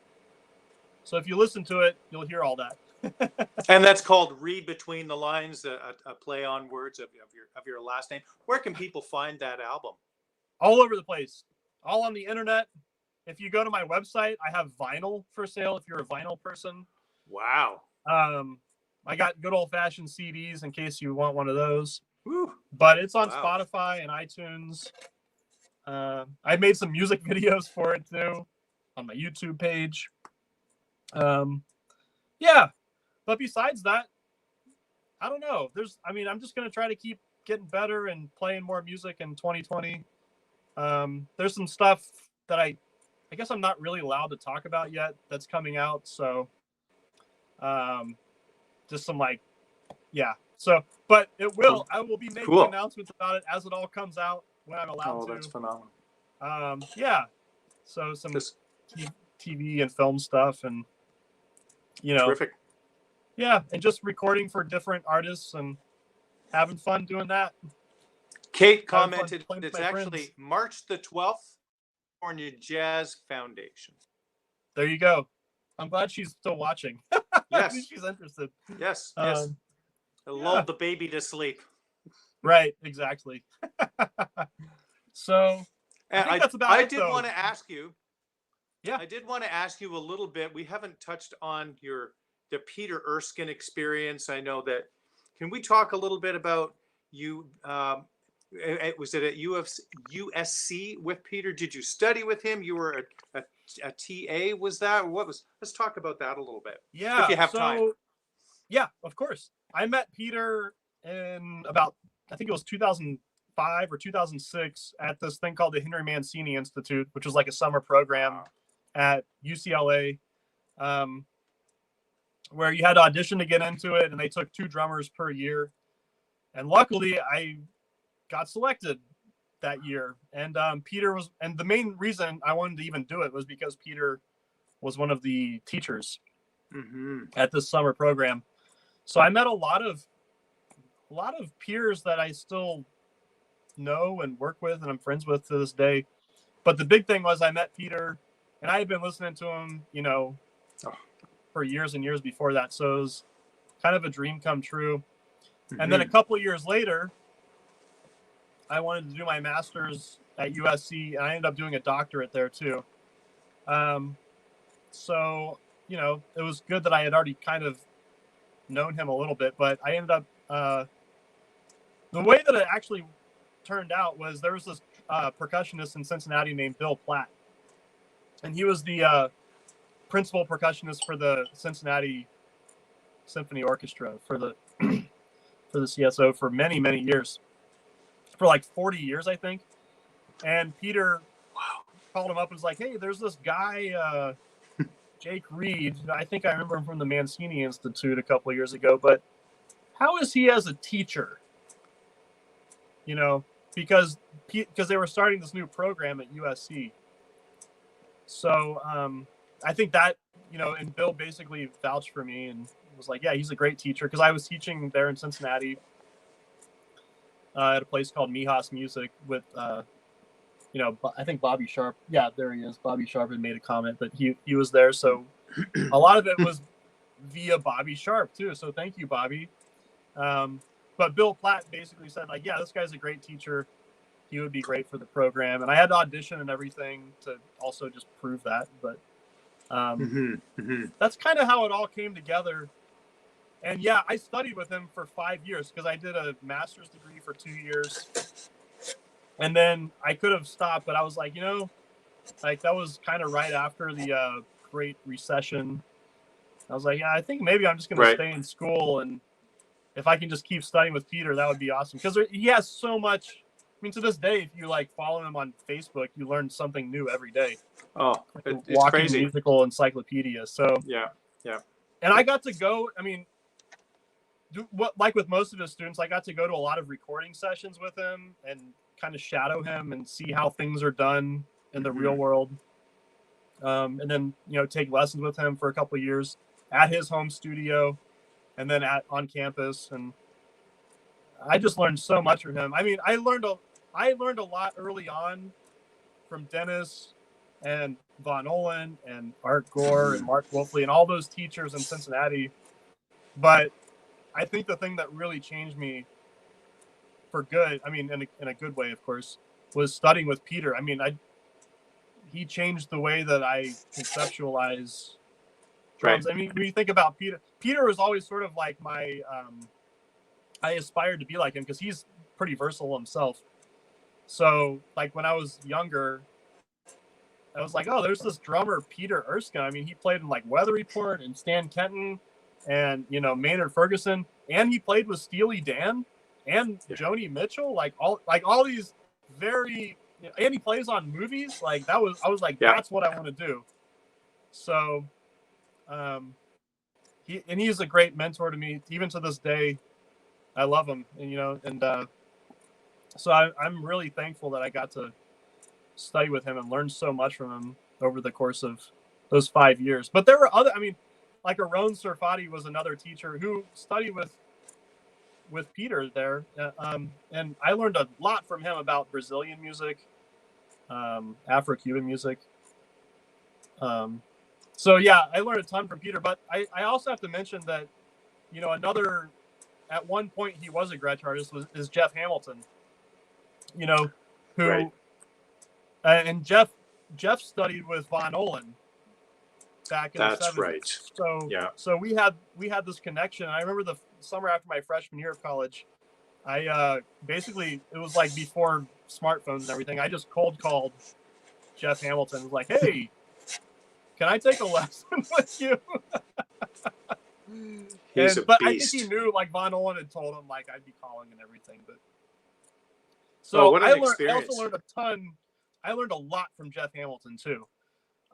B: So if you listen to it, you'll hear all that.
A: And that's called Read Between the Lines, a play on words of your last name. Where can people find that album?
B: All over the place, all on the internet. If you go to my website, I have vinyl for sale if you're a vinyl person.
A: Wow.
B: I got good old-fashioned CDs in case you want one of those.
A: Woo.
B: But it's on Spotify and iTunes. I made some music videos for it too on my YouTube page. Yeah. But besides that, I don't know. I'm just going to try to keep getting better and playing more music in 2020. There's some stuff that I guess I'm not really allowed to talk about yet that's coming out. So, just some So, but I will be making announcements about it as it all comes out when I'm allowed to.
A: Oh, that's phenomenal.
B: Yeah. So some TV and film stuff and, you know.
A: Terrific.
B: Yeah, and just recording for different artists and having fun doing that.
A: Kate commented it's actually March the 12th, California Jazz Foundation.
B: There you go. I'm glad she's still watching.
A: Yes.
B: She's interested.
A: Yes, yes. Lulled the baby to sleep.
B: Right, exactly. So, I think that's about it.
A: I did want to ask you.
B: Yeah.
A: I did want to ask you a little bit. We haven't touched on the Peter Erskine experience. I know that. Can we talk a little bit about you? Was it at USC with Peter? Did you study with him? You were a TA. Was that? What was? Let's talk about that a little bit.
B: Yeah.
A: If you have time.
B: Yeah, of course. I met Peter in about, I think it was 2005 or 2006 at this thing called the Henry Mancini Institute, which was like a summer program at UCLA. Where you had to audition to get into it, and they took 2 drummers per year. And luckily, I got selected that year. And and the main reason I wanted to even do it was because Peter was one of the teachers at this summer program. So I met a lot of peers that I still know and work with, and I'm friends with to this day. But the big thing was I met Peter, and I had been listening to him, you know, for years and years before that. So it was kind of a dream come true. And then a couple of years later, I wanted to do my master's at USC, and I ended up doing a doctorate there too. So, you know, it was good that I had already kind of known him a little bit, but I ended up, the way that it actually turned out was there was this percussionist in Cincinnati named Bill Platt, and he was the principal percussionist for the Cincinnati Symphony Orchestra for the CSO for many, many years, for like 40 years, I think. And Peter called him up and was like, hey, there's this guy, Jake Reid. I think I remember him from the Mancini Institute a couple of years ago, but how is he as a teacher? You know, because they were starting this new program at USC. So, I think that, you know, and Bill basically vouched for me and was like, yeah, he's a great teacher. Because I was teaching there in Cincinnati at a place called Mijas Music with, you know, I think Bobby Sharp. Yeah, there he is. Bobby Sharp had made a comment, but he was there. So a lot of it was via Bobby Sharp too. So thank you, Bobby. But Bill Platt basically said, like, yeah, this guy's a great teacher. He would be great for the program. And I had to audition and everything to also just prove that. But that's kind of how it all came together. And yeah, I studied with him for 5 years because I did a master's degree for 2 years. And then I could have stopped, but I was like, you know, like that was kind of right after the Great Recession. I was like, yeah, I think maybe I'm just going to stay in school. And if I can just keep studying with Peter, that would be awesome. Because he has so much. I mean, to this day, if you like follow him on Facebook, you learn something new every day.
A: Oh,
B: like
A: it's
B: walking
A: crazy.
B: Musical encyclopedia. So
A: yeah.
B: And I got to go. I mean, like with most of his students, I got to go to a lot of recording sessions with him and kind of shadow him and see how things are done in the real world. and then take lessons with him for a couple of years at his home studio, and then on campus. And I just learned so much from him. I mean, I learned a lot early on from Dennis and Vonolin and Art Gore and Mark Wolfley and all those teachers in Cincinnati. But I think the thing that really changed me for good, I mean, in a good way, of course, was studying with Peter. I mean, he changed the way that I conceptualize drums. Right. I mean, when you think about Peter was always sort of like my, I aspired to be like him because he's pretty versatile himself. So, like, when I was younger, I was like, oh, there's this drummer, Peter Erskine. I mean, he played in, like, Weather Report and Stan Kenton and, Maynard Ferguson. And he played with Steely Dan and Joni Mitchell. Like all these very... and he plays on movies. Like, I was like, that's what I want to do. So, he's a great mentor to me. Even to this day, I love him. And, so I'm really thankful that I got to study with him and learn so much from him over the course of those 5 years. But there were other, like Aron Surfati was another teacher who studied with Peter there. And I learned a lot from him about Brazilian music, Afro-Cuban music. So yeah, I learned a ton from Peter, but I also have to mention that, another, at one point he was a Gretsch artist, is Jeff Hamilton, who, right. And Jeff studied with Vonolin back in the 70s.
A: That's right.
B: So yeah. So we had this connection. I remember the summer after my freshman year of college, I basically, it was like before smartphones and everything. I just cold called Jeff Hamilton. Was like, hey, can I take a lesson with you? But I think he knew, like, Vonolin had told him, like, I'd be calling and everything. But so I also learned a ton. I learned a lot from Jeff Hamilton too.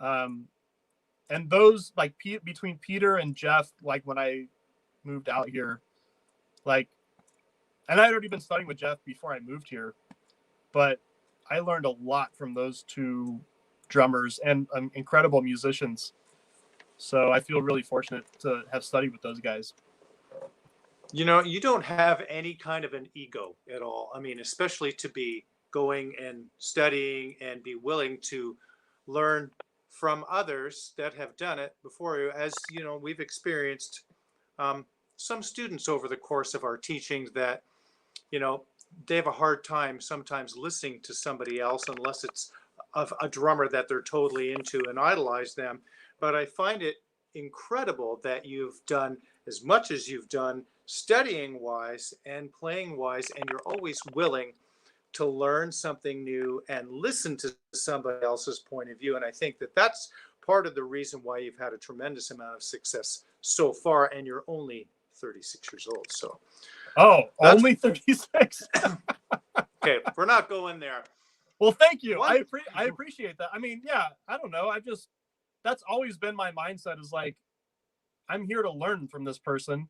B: And those, like, between Peter and Jeff, like, when I moved out here, like, and I'd already been studying with Jeff before I moved here, but I learned a lot from those two drummers and incredible musicians. So I feel really fortunate to have studied with those guys.
A: You don't have any kind of an ego at all. I mean, especially to be going and studying and be willing to learn from others that have done it before you. As we've experienced some students over the course of our teaching that, they have a hard time sometimes listening to somebody else unless it's a drummer that they're totally into and idolize them. But I find it incredible that you've done as much as you've done studying wise and playing wise, and you're always willing to learn something new and listen to somebody else's point of view. And I think that that's part of the reason why you've had a tremendous amount of success so far, and you're only 36 years old. So
B: only 36.
A: Okay, we're not going there.
B: Well, thank you. I appreciate that. I mean, yeah, I don't know. That's always been my mindset, is like, I'm here to learn from this person,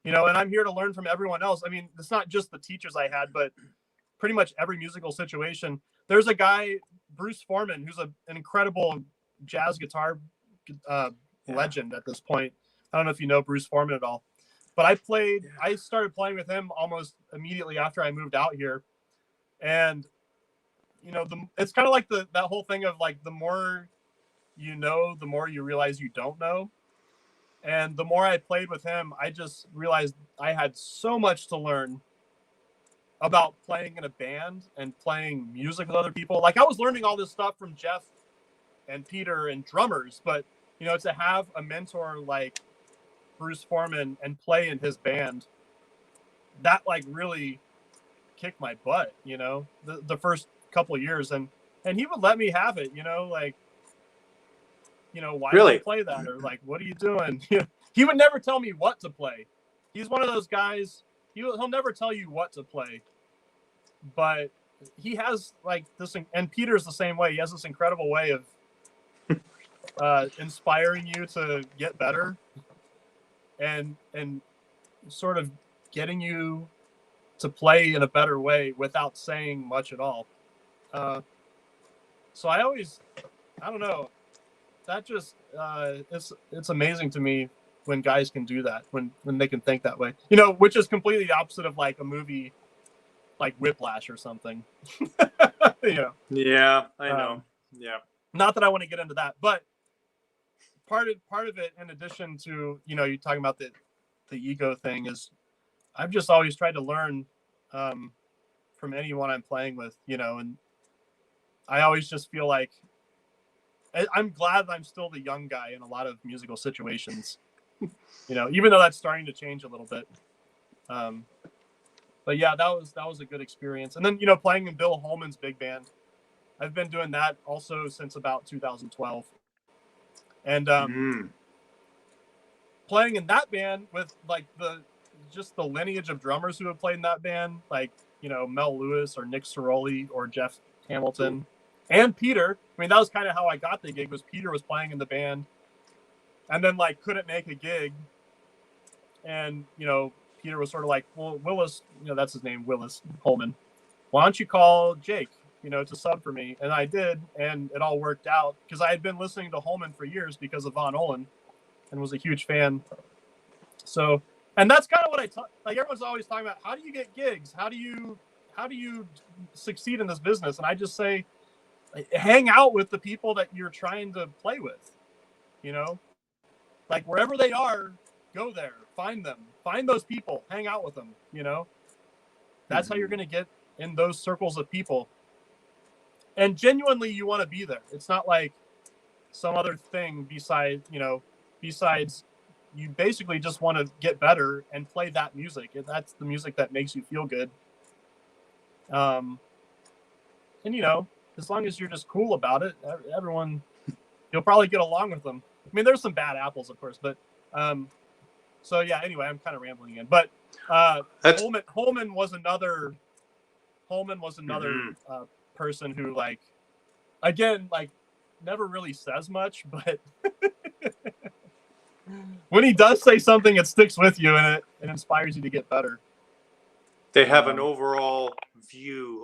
B: and I'm here to learn from everyone else. I mean, it's not just the teachers I had, but pretty much every musical situation. There's a guy, Bruce Foreman, who's an incredible jazz guitar legend at this point. I don't know if you know Bruce Foreman at all, but I started playing with him almost immediately after I moved out here. And, it's kind of like that whole thing of, like, the more you know, the more you realize you don't know. And the more I played with him, I just realized I had so much to learn about playing in a band and playing music with other people. Like, I was learning all this stuff from Jeff and Peter and drummers, but, to have a mentor like Bruce Foreman and play in his band, that, like, really kicked my butt, the first couple of years. And he would let me have it, like, why
A: really?
B: Do you play that? Or, like, what are you doing? He would never tell me what to play. He's one of those guys, he'll never tell you what to play. But he has, like, this, and Peter's the same way. He has this incredible way of inspiring you to get better and sort of getting you to play in a better way without saying much at all. So I don't know. that just it's amazing to me when guys can do that, when they can think that way, you know, which is completely the opposite of like a movie like Whiplash or something. You know.
A: Yeah, I know. Yeah.
B: Not that I want to get into that, but part of it, in addition to, you know, you talking about the ego thing, is I've just always tried to learn from anyone I'm playing with, you know, and I always just feel like I'm glad that I'm still the young guy in a lot of musical situations, you know, even though that's starting to change a little bit. But yeah, that was a good experience. And then, you know, playing in Bill Holman's big band, I've been doing that also since about 2012. And playing in that band with like the lineage of drummers who have played in that band, like, you know, Mel Lewis or Nick Ceroli or Jeff Hamilton and Peter. I mean, that was kind of how I got the gig, was Peter was playing in the band and then like couldn't make a gig. And, you know, Peter was sort of like, well, Willis, you know, that's his name, Willis Holman. Why don't you call Jake, you know, to sub for me? And I did, and it all worked out because I had been listening to Holman for years because of Vonolin and was a huge fan. So, and that's kind of what like everyone's always talking about, how do you get gigs? How do you succeed in this business? And I just say, hang out with the people that you're trying to play with, you know, like wherever they are, go there, find them, find those people, hang out with them, you know. That's how you're going to get in those circles of people. And genuinely, you want to be there. It's not like some other thing besides you basically just want to get better and play that music. That's the music that makes you feel good. And, you know, as long as you're just cool about it, everyone, you'll probably get along with them. I mean, there's some bad apples, of course, but so yeah, anyway, I'm kind of rambling again, but Holman was another person who, like, again, like, never really says much, but when he does say something, it sticks with you and it inspires you to get better.
A: They have an overall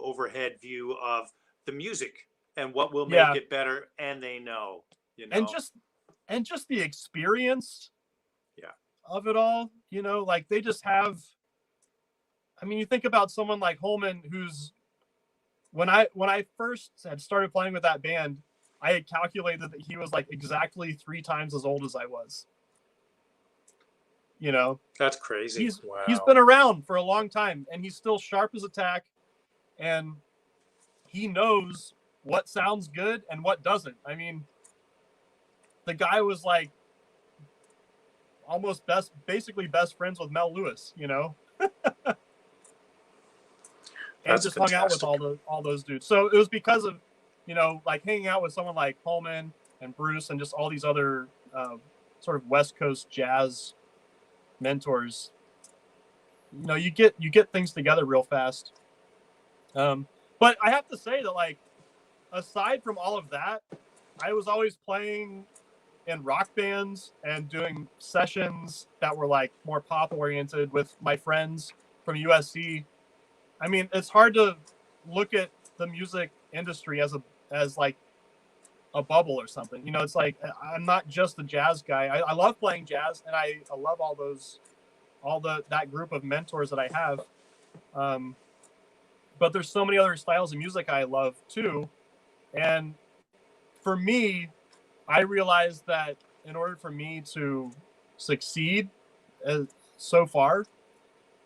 A: overhead view of the music and what will make it better, and they know, you know, and just the experience of it all, you know, like they just have, I mean, you think about someone like Holman, who's, when I first had started playing with that band, I had calculated that he was like exactly 3 times as old as I was. You know, that's crazy.
B: He's been around for a long time, and he's still sharp as a tack, and he knows what sounds good and what doesn't. I mean, the guy was like almost basically best friends with Mel Lewis, you know. And just fantastic. Hung out with all those dudes. So it was because of, you know, like hanging out with someone like Holman and Bruce and just all these other sort of West Coast jazz mentors. You know, you get things together real fast. But I have to say that, like, aside from all of that, I was always playing in rock bands and doing sessions that were like more pop oriented with my friends from USC. I mean, it's hard to look at the music industry as like a bubble or something. You know, it's like, I'm not just a jazz guy. I love playing jazz, and I love that group of mentors that I have. But there's so many other styles of music I love too. And for me, I realized that in order for me to succeed so far,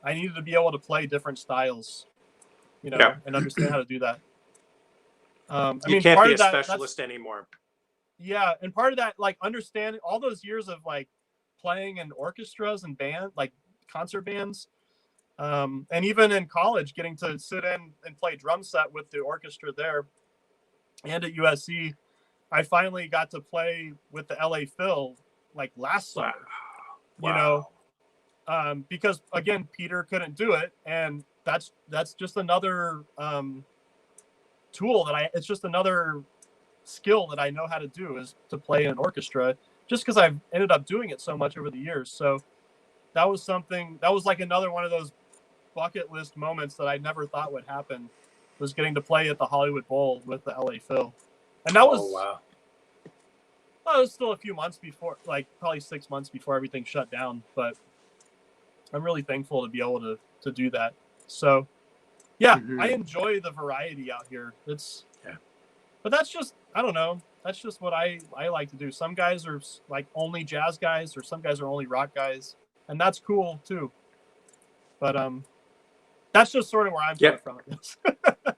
B: I needed to be able to play different styles, you know, and understand how to do that.
A: You can't be a specialist anymore.
B: Yeah. And part of that, like, understanding all those years of like playing in orchestras and like concert bands, and even in college, getting to sit in and play drum set with the orchestra there, and at USC, I finally got to play with the LA Phil like last summer. Wow. You know, because again, Peter couldn't do it, and that's just another tool it's just another skill that I know how to do, is to play in an orchestra, just because I've ended up doing it so much over the years. So that was like another one of those bucket list moments that I never thought would happen, was getting to play at the Hollywood Bowl with the LA Phil. And that was, Well, it was still a few months before, like probably 6 months before everything shut down. But I'm really thankful to be able to do that. So, yeah, I enjoy the variety out here. But that's just, I don't know. That's just what I like to do. Some guys are like only jazz guys, or some guys are only rock guys, and that's cool too. But that's just sort of where I'm coming from.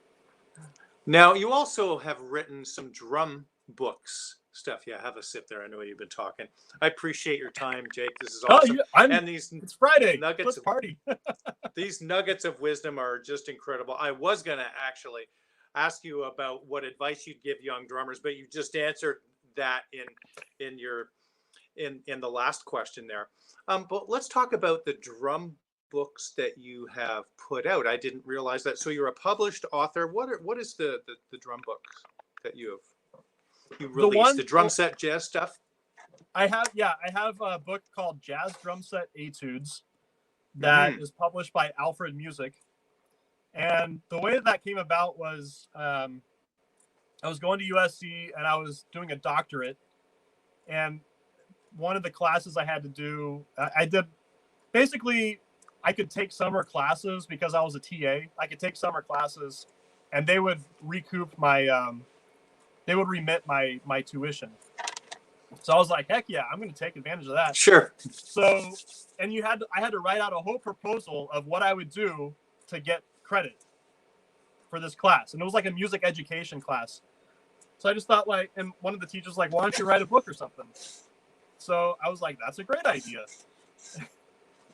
A: Now, you also have written some drum books stuff. Yeah, have a sip there. I know you've been talking. I appreciate your time, Jake. This is awesome.
B: And it's Friday. Let's party.
A: These nuggets of wisdom are just incredible. I was going to actually ask you about what advice you'd give young drummers, but you just answered that in the last question there. But let's talk about the drum books that you have put out. I didn't realize that. So you're a published author. What is the drum books that you released? The drum set jazz stuff?
B: I have a book called Jazz Drum Set Etudes that is published by Alfred Music. And the way that came about was I was going to USC and I was doing a doctorate. And one of the classes I had to do, I could take summer classes because I was a TA. I could take summer classes and they would recoup they would remit my tuition. So I was like, heck yeah, I'm going to take advantage of that.
A: Sure.
B: So, and I had to write out a whole proposal of what I would do to get credit for this class. And it was like a music education class. So I just thought and one of the teachers was like, why don't you write a book or something? So I was like, that's a great idea.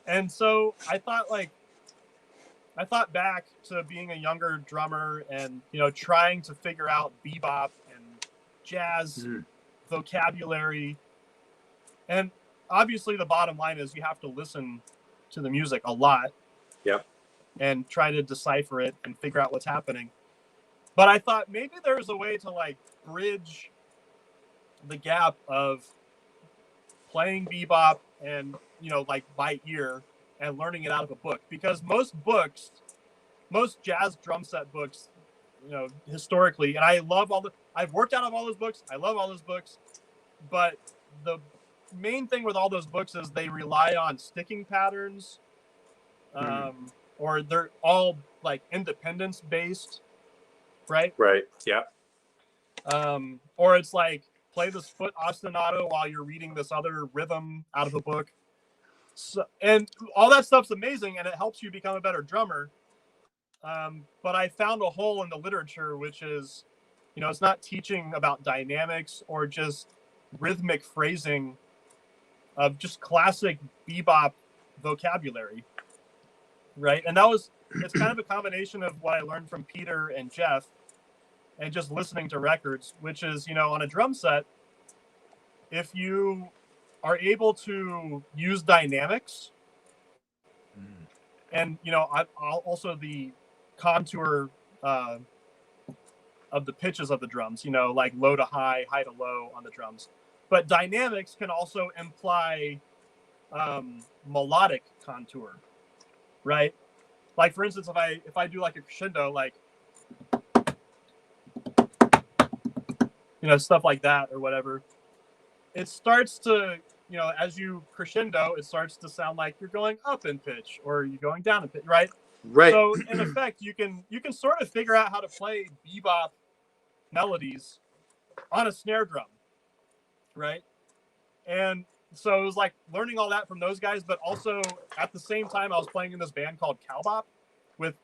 B: And so I thought back to being a younger drummer and, trying to figure out bebop and jazz vocabulary. And obviously the bottom line is you have to listen to the music a lot.
A: Yep.
B: And try to decipher it and figure out what's happening. But I thought maybe there's a way to bridge the gap of playing bebop and, by ear and learning it out of a book. Because most jazz drum set books, historically, and I've worked out of all those books. I love all those books. But the main thing with all those books is they rely on sticking patterns, or they're all independence based, right?
A: Right. Yeah.
B: Or it's play this foot ostinato while you're reading this other rhythm out of a book. So, and all that stuff's amazing and it helps you become a better drummer. But I found a hole in the literature, which is, it's not teaching about dynamics or just rhythmic phrasing of just classic bebop vocabulary. Right. And it's kind of a combination of what I learned from Peter and Jeff and just listening to records, which is, on a drum set, if you are able to use dynamics and, I'll also the contour of the pitches of the drums, low to high, high to low on the drums. But dynamics can also imply melodic contour. Right, for instance, if I do a crescendo, stuff like that or whatever, it starts to, as you crescendo, it starts to sound like you're going up in pitch or you're going down in pitch, right?
A: Right.
B: So in effect, you can sort of figure out how to play bebop melodies on a snare drum, right? And so it was learning all that from those guys, but also at the same time, I was playing in this band called Cowbop with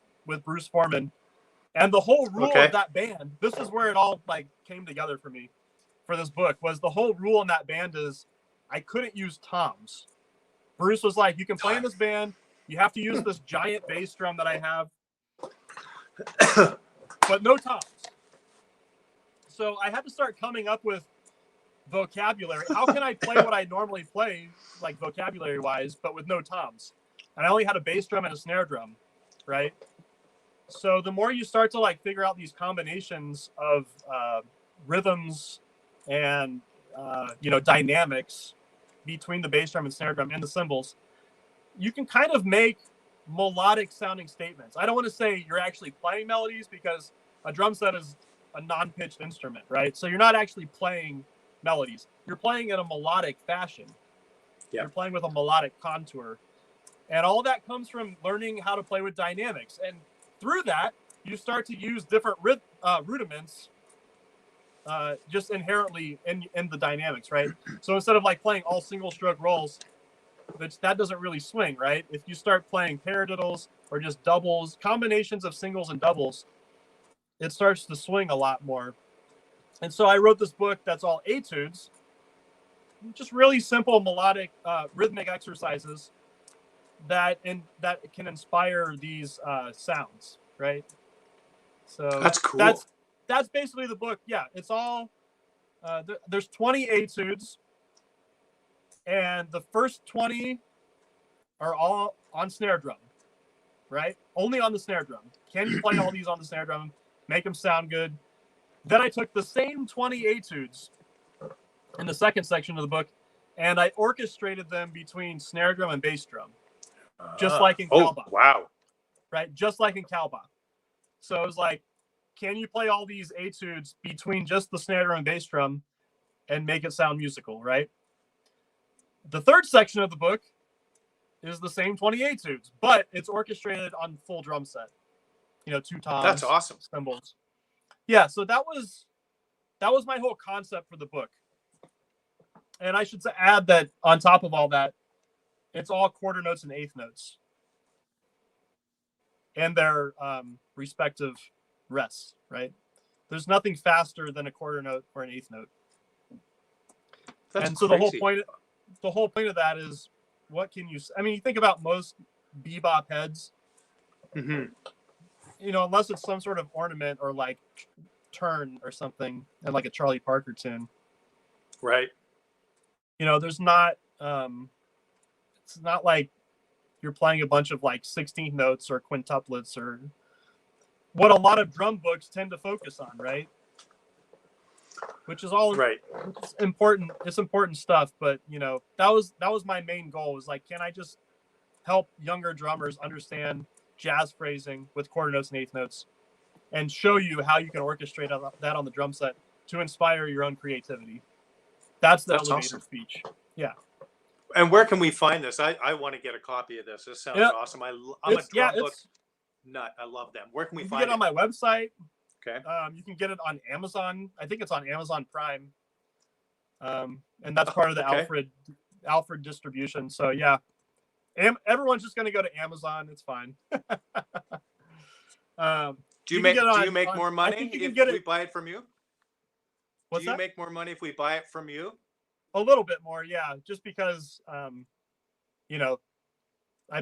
B: Bruce Foreman. And the whole rule of that band, this is where it all came together for me for this book, was the whole rule in that band is I couldn't use toms. Bruce was like, you can play in this band. You have to use this giant bass drum that I have, but no toms. So I had to start coming up with vocabulary. How can I play what I normally play, vocabulary wise, but with no toms? And I only had a bass drum and a snare drum, right? So the more you start to figure out these combinations of rhythms and dynamics between the bass drum and snare drum and the cymbals, you can kind of make melodic sounding statements. I don't want to say you're actually playing melodies because a drum set is a non-pitched instrument, right? So you're not actually playing melodies, you're playing in a melodic fashion.
A: Yeah.
B: You're playing with a melodic contour. And all that comes from learning how to play with dynamics. And through that, you start to use different rudiments just inherently in the dynamics, right? So instead of like playing all single stroke rolls, that doesn't really swing, right? If you start playing paradiddles or just doubles, combinations of singles and doubles, it starts to swing a lot more. And so I wrote this book that's all etudes, just really simple melodic rhythmic exercises that can inspire these sounds, right? So
A: that's cool.
B: That's basically the book. Yeah, it's all there's 20 etudes, and the first 20 are all on snare drum, right? Only on the snare drum. Can you play all these on the snare drum? Make them sound good. Then I took the same 20 etudes in the second section of the book, and I orchestrated them between snare drum and bass drum, just like in cowbop.
A: Oh, wow.
B: Right? Just like in cowbop. So it was like, can you play all these etudes between just the snare drum and bass drum and make it sound musical, right? The third section of the book is the same 20 etudes, but it's orchestrated on full drum set. 2 toms.
A: That's awesome.
B: Cymbals. Yeah, so that was my whole concept for the book. And I should add that on top of all that, it's all quarter notes and eighth notes and their respective rests, right? There's nothing faster than a quarter note or an eighth note.
A: That's
B: and so
A: crazy.
B: the whole point of that is, what can you? I mean, you think about most bebop heads.
A: Mm-hmm.
B: Unless it's some sort of ornament or like turn or something, and like a Charlie Parker tune,
A: right?
B: There's not. It's not like you're playing a bunch of like 16th notes or quintuplets or what a lot of drum books tend to focus on, right? Which is all
A: right.
B: It's important. It's important stuff, but that was my main goal. Was like, can I just help younger drummers understand jazz phrasing with quarter notes and eighth notes, and show you how you can orchestrate that on the drum set to inspire your own creativity. That's elevator
A: awesome.
B: speech. Yeah.
A: And where can we find this? I want to get a copy of this. This sounds awesome. I'm a drum book nut. I love them. Where can we find it?
B: You can get it on my website.
A: Okay.
B: You can get it on Amazon. I think it's on Amazon Prime. And that's part of the Alfred distribution. So yeah. Everyone's just going to go to Amazon. It's fine.
A: Do you make more money if we buy it from you?
B: What's
A: do you
B: that?
A: make more money if we buy it from you?
B: A little bit more, yeah. Just because, I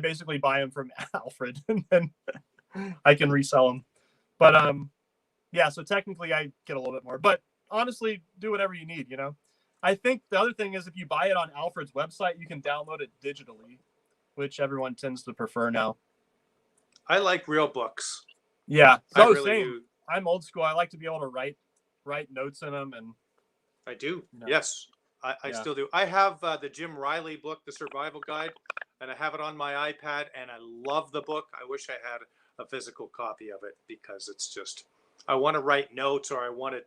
B: basically buy them from Alfred and then I can resell them. But yeah, so technically I get a little bit more. But honestly, do whatever you need. I think the other thing is if you buy it on Alfred's website, you can download it digitally, which everyone tends to prefer now.
A: I like real books.
B: Yeah.
A: So really
B: same.
A: do.
B: I'm old school. I like to be able to write notes in them. And
A: I do. Yes, I still do. I have the Jim Riley book, The Survival Guide, and I have it on my iPad, and I love the book. I wish I had a physical copy of it because it's just, I want to write notes or I want to,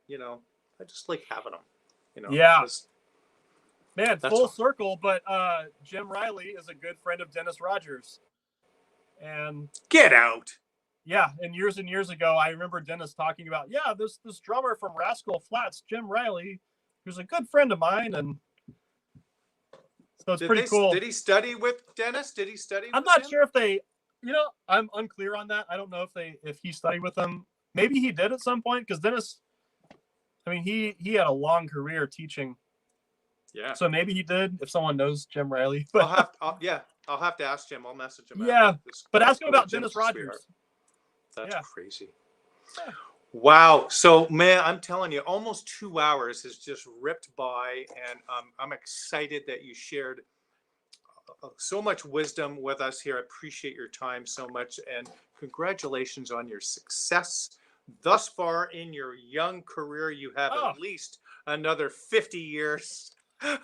A: I just like having them.
B: Yeah. Man, full circle, but Jim Riley is a good friend of Dennis Rogers. And
A: get out.
B: Yeah, and years ago, I remember Dennis talking about, this drummer from Rascal Flatts, Jim Riley, who's a good friend of mine, and so it's pretty cool.
A: Did he study with Dennis?
B: I'm not sure if they, I'm unclear on that. I don't know if he studied with them. Maybe he did at some point, because Dennis, I mean, he had a long career teaching.
A: Yeah.
B: So maybe he did, if someone knows Jim Riley. But
A: I'll have to ask Jim. I'll message him.
B: Yeah, but ask him about Dennis Rogers.
A: That's crazy. Yeah. Wow. So, man, I'm telling you, almost 2 hours has just ripped by, and I'm excited that you shared so much wisdom with us here. I appreciate your time so much, and congratulations on your success thus far in your young career. You have at least another 50 years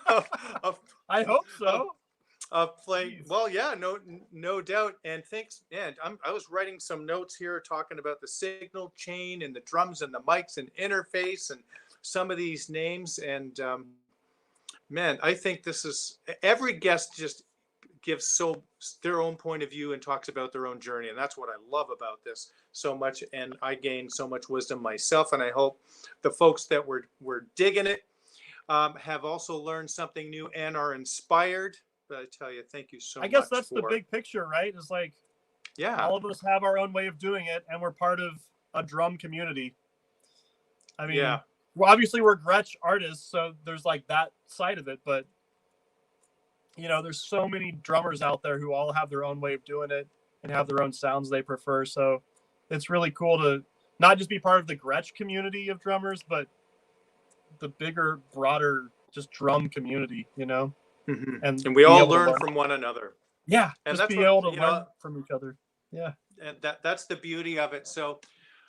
A: of
B: I hope so.
A: Of playing. Well, yeah, no doubt. And thanks. And I was writing some notes here talking about the signal chain and the drums and the mics and interface and some of these names. And Man, I think this is every guest just gives their own point of view and talks about their own journey, and that's what I love about this so much. And I gained so much wisdom myself, and I hope the folks that were digging it have also learned something new and are inspired. But I tell you, thank you so much.
B: I guess that's the big picture, right? It's like,
A: yeah,
B: all of us have our own way of doing it, and we're part of a drum community. I mean,
A: yeah.
B: well, obviously we're Gretsch artists, so there's like that side of it, but you know, there's so many drummers out there who all have their own way of doing it and have their own sounds they prefer. So it's really cool to not just be part of the Gretsch community of drummers, but the bigger, broader, just drum community, you know?
A: Mm-hmm.
B: And
A: we all learn from one another.
B: Yeah.
A: And
B: just
A: that's
B: be able to learn from each other. Yeah.
A: And that's the beauty of it. So,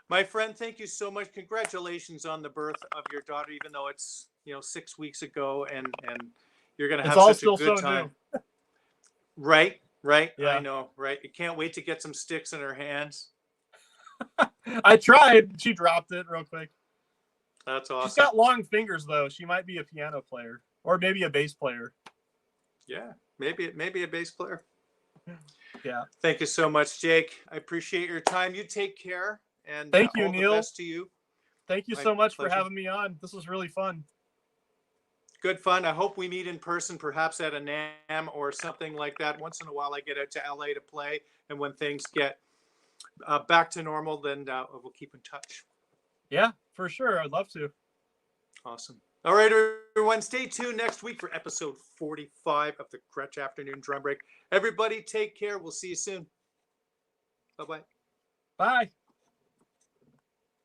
A: my friend, thank you so much. Congratulations on the birth of your daughter, even though it's, 6 weeks ago, and you're going to have such a good time. Right. Yeah. I know. Right. You can't wait to get some sticks in her hands.
B: I tried. She dropped it real quick.
A: That's awesome.
B: She's got long fingers, though. She might be a piano player or maybe a bass player.
A: Yeah. Maybe a bass player.
B: Yeah.
A: Thank you so much, Jake. I appreciate your time. You take care. And
B: thank you,
A: all
B: Neil.
A: the best to you.
B: Thank you so much for having me on. This was really fun.
A: Good fun. I hope we meet in person, perhaps at a NAMM or something like that. Once in a while, I get out to LA to play. And when things get back to normal, then we'll keep in touch.
B: Yeah, for sure. I'd love to.
A: Awesome. All right, everyone. Stay tuned next week for episode 45 of the Gretsch Afternoon Drum Break. Everybody, take care. We'll see you soon. Bye-bye.
B: Bye.